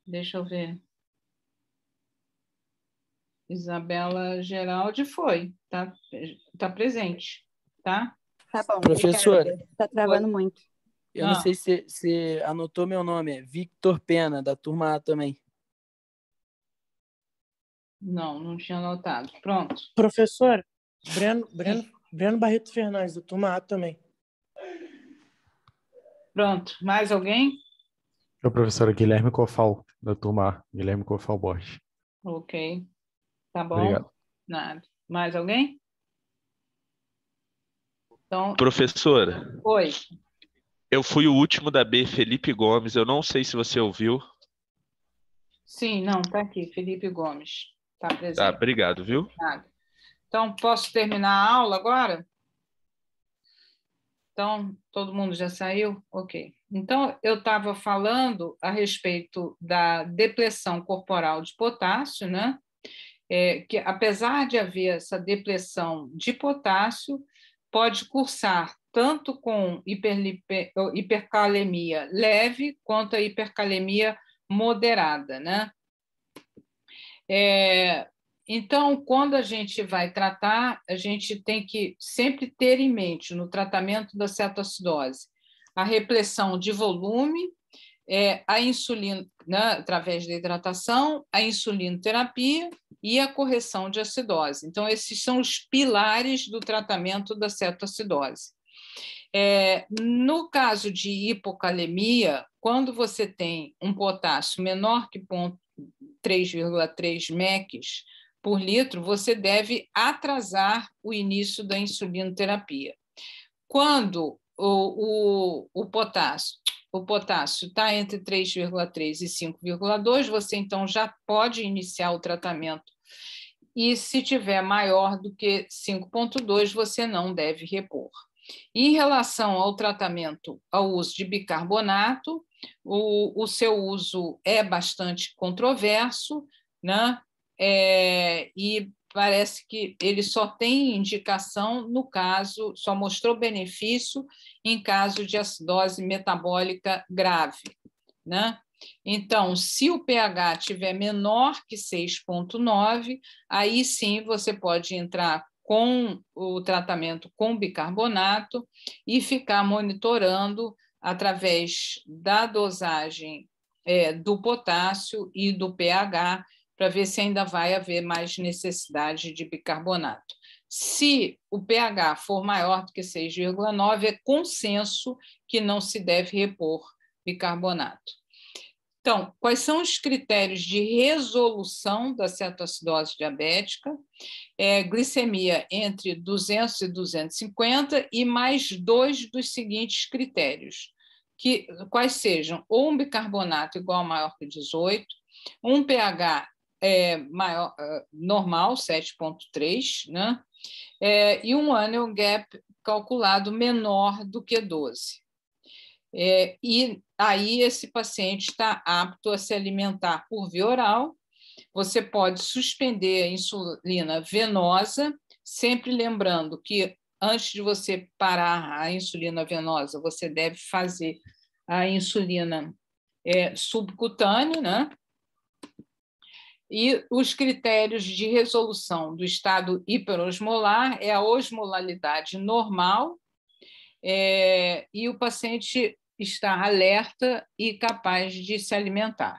Deixa eu ver. Isabela Geraldi foi, tá presente, tá? Tá bom. Professora. Está travando muito. Eu não sei se você anotou meu nome, é Victor Pena, da turma A também. Não tinha anotado. Pronto. Professor, Breno Barreto Fernandes, da turma A também. Pronto. Mais alguém? O professor Guilherme Cofal, da turma A. Guilherme Cofal Borges. Ok. Tá bom. Obrigado. Nada. Mais alguém? Então... Professora. Oi. Eu fui o último da B, Felipe Gomes. Eu não sei se você ouviu. Sim, não, tá aqui. Felipe Gomes. Tá presente. Tá, obrigado, viu? Nada. Então, posso terminar a aula agora? Então, todo mundo já saiu? Ok. Então, eu estava falando a respeito da depressão corporal de potássio, né? Que, apesar de haver essa depressão de potássio, pode cursar tanto com hipercalemia leve quanto a hipercalemia moderada, né? Então, quando a gente vai tratar, a gente tem que sempre ter em mente, no tratamento da cetoacidose, a repressão de volume, a insulina, né, através da hidratação, a insulinoterapia e a correção de acidose. Então, esses são os pilares do tratamento da cetoacidose. No caso de hipocalemia, quando você tem um potássio menor que 3,3 mEq por litro, você deve atrasar o início da insulinoterapia. Quando o potássio está entre 3,3 e 5,2, você então já pode iniciar o tratamento. E se tiver maior do que 5,2, você não deve repor. Em relação ao tratamento, ao uso de bicarbonato, o seu uso é bastante controverso, né? E parece que ele só tem indicação no caso, só mostrou benefício em caso de acidose metabólica grave, né? Então, se o pH tiver menor que 6,9, aí sim você pode entrar com o tratamento com bicarbonato e ficar monitorando através da dosagem do potássio e do pH para ver se ainda vai haver mais necessidade de bicarbonato. Se o pH for maior do que 6,9, é consenso que não se deve repor bicarbonato. Então, quais são os critérios de resolução da cetoacidose diabética? Glicemia entre 200 e 250 e mais 2 dos seguintes critérios, quais sejam ou um bicarbonato igual ou maior que 18, um pH maior, normal, 7,3, né? E um annual gap calculado menor do que 12. E aí esse paciente está apto a se alimentar por via oral. Você pode suspender a insulina venosa, sempre lembrando que antes de você parar a insulina venosa, você deve fazer a insulina subcutânea, né? E os critérios de resolução do estado hiperosmolar é a osmolaridade normal, e o paciente está alerta e capaz de se alimentar.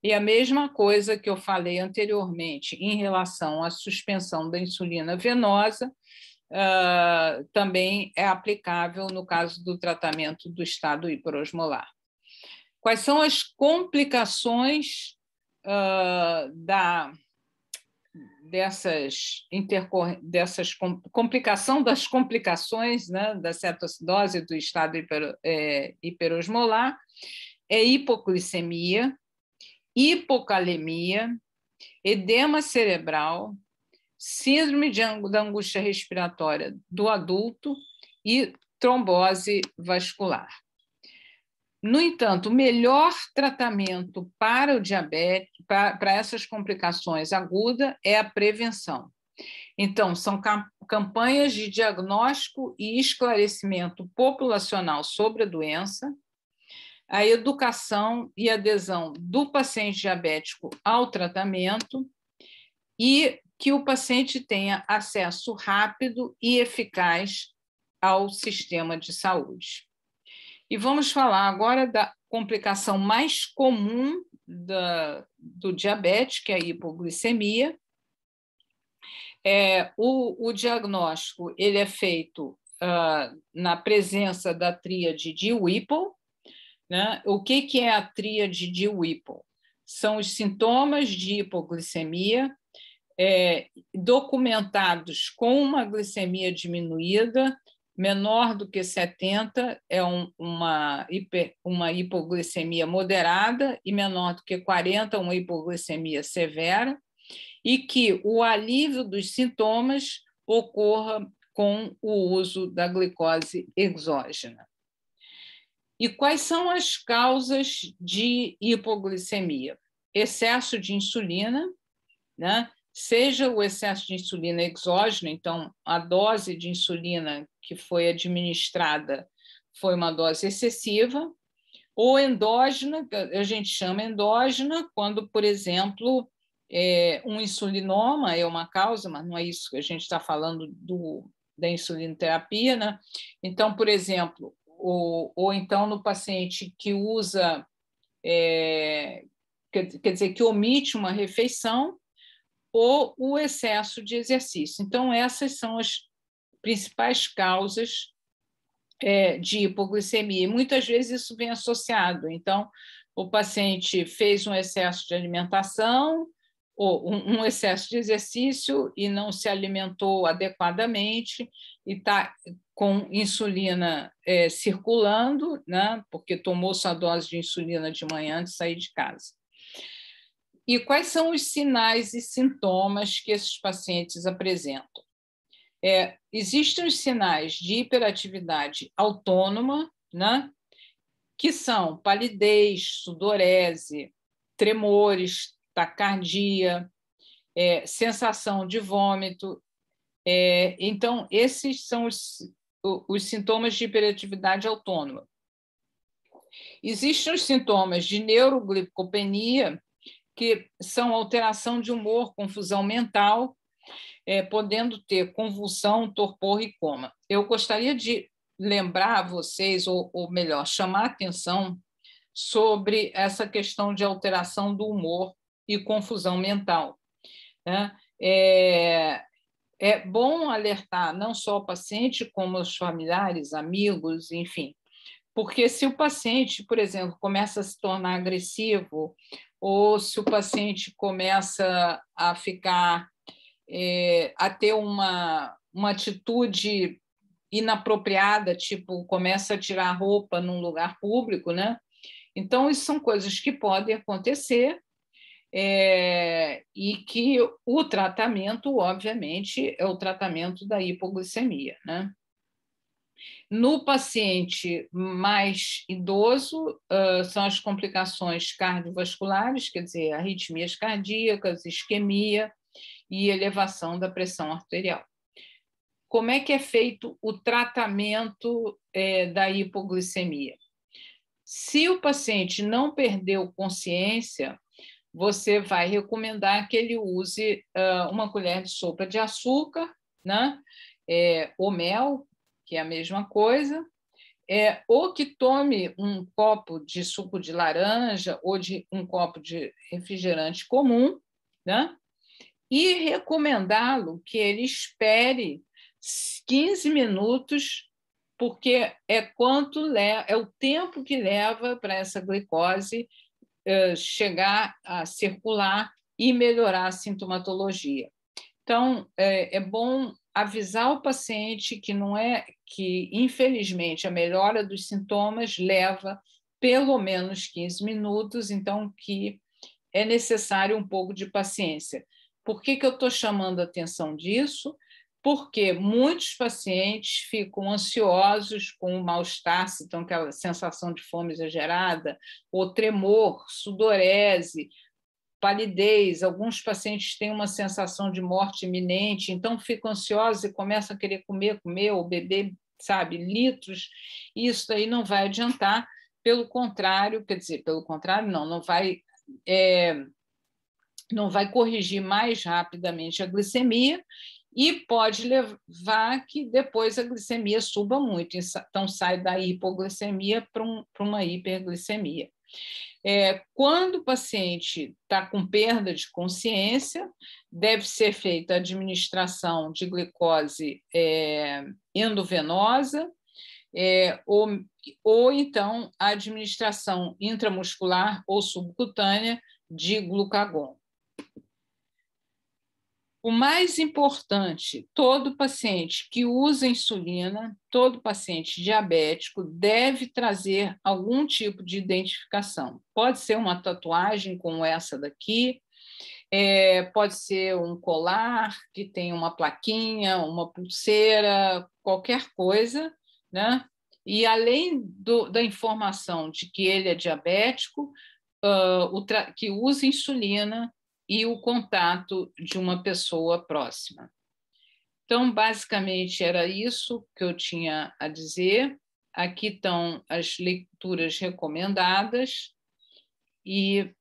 E a mesma coisa que eu falei anteriormente em relação à suspensão da insulina venosa, também é aplicável no caso do tratamento do estado hiperosmolar. Quais são as complicações complicação das complicações, né, da cetoacidose do estado hiperosmolar? Hipoglicemia, hipocalemia, edema cerebral, síndrome da angústia respiratória do adulto e trombose vascular. No entanto, o melhor tratamento para o diabetes, para essas complicações agudas, é a prevenção. Então, são campanhas de diagnóstico e esclarecimento populacional sobre a doença, a educação e adesão do paciente diabético ao tratamento e que o paciente tenha acesso rápido e eficaz ao sistema de saúde. E vamos falar agora da complicação mais comum do diabetes, que é a hipoglicemia. O diagnóstico ele é feito na presença da tríade de Whipple, né? O que é a tríade de Whipple? São os sintomas de hipoglicemia documentados com uma glicemia diminuída, menor do que 70, é uma hipoglicemia moderada, e menor do que 40, uma hipoglicemia severa, e que o alívio dos sintomas ocorra com o uso da glicose exógena. E quais são as causas de hipoglicemia? Excesso de insulina, né? Seja o excesso de insulina exógena, então a dose de insulina que foi administrada foi uma dose excessiva, ou endógena, que a gente chama endógena, quando, por exemplo, um insulinoma é uma causa, mas não é isso que a gente está falando da insulinoterapia, né? Então, por exemplo, ou então no paciente que usa, quer dizer, que omite uma refeição, ou o excesso de exercício. Então, essas são as principais causas de hipoglicemia. E muitas vezes isso vem associado. Então, o paciente fez um excesso de alimentação, ou um excesso de exercício e não se alimentou adequadamente e está com insulina circulando, né, porque tomou sua dose de insulina de manhã antes de sair de casa. E quais são os sinais e sintomas que esses pacientes apresentam? Existem os sinais de hiperatividade autônoma, né, que são palidez, sudorese, tremores, taquicardia, sensação de vômito. Então, esses são os sintomas de hiperatividade autônoma. Existem os sintomas de neuroglicopenia, que são alteração de humor, confusão mental, podendo ter convulsão, torpor e coma. Eu gostaria de lembrar a vocês, ou melhor, chamar a atenção sobre essa questão de alteração do humor e confusão mental, né? É bom alertar não só o paciente, como os familiares, amigos, enfim, porque se o paciente, por exemplo, começa a se tornar agressivo, ou se o paciente começa a ficar, a ter uma atitude inapropriada, tipo, começa a tirar roupa num lugar público, né? Então, isso são coisas que podem acontecer, e que o tratamento, obviamente, é o tratamento da hipoglicemia, né? No paciente mais idoso, são as complicações cardiovasculares, quer dizer, arritmias cardíacas, isquemia e elevação da pressão arterial. Como é que é feito o tratamento da hipoglicemia? Se o paciente não perdeu consciência, você vai recomendar que ele use uma colher de sopa de açúcar, né? Ou mel, que é a mesma coisa, ou que tome um copo de suco de laranja ou de um copo de refrigerante comum, né? E recomendá-lo que ele espere 15 minutos, porque é o tempo que leva para essa glicose chegar a circular e melhorar a sintomatologia. Então, é bom avisar o paciente que, infelizmente, a melhora dos sintomas leva pelo menos 15 minutos, então que é necessário um pouco de paciência. Por que eu estou chamando a atenção disso? Porque muitos pacientes ficam ansiosos com o mal-estar, então aquela sensação de fome exagerada, ou tremor, sudorese, palidez. Alguns pacientes têm uma sensação de morte iminente, então ficam ansiosos e começam a querer comer ou beber, sabe, litros. E isso daí não vai adiantar, pelo contrário, não vai corrigir mais rapidamente a glicemia, e pode levar que depois a glicemia suba muito, então sai da hipoglicemia para uma hiperglicemia. Quando o paciente está com perda de consciência, deve ser feita a administração de glicose endovenosa, ou então a administração intramuscular ou subcutânea de glucagon. O mais importante, todo paciente que usa insulina, todo paciente diabético deve trazer algum tipo de identificação. Pode ser uma tatuagem como essa daqui, pode ser um colar que tem uma plaquinha, uma pulseira, qualquer coisa, né? E além da informação de que ele é diabético, que usa insulina, e o contato de uma pessoa próxima. Então, basicamente, era isso que eu tinha a dizer. Aqui estão as leituras recomendadas e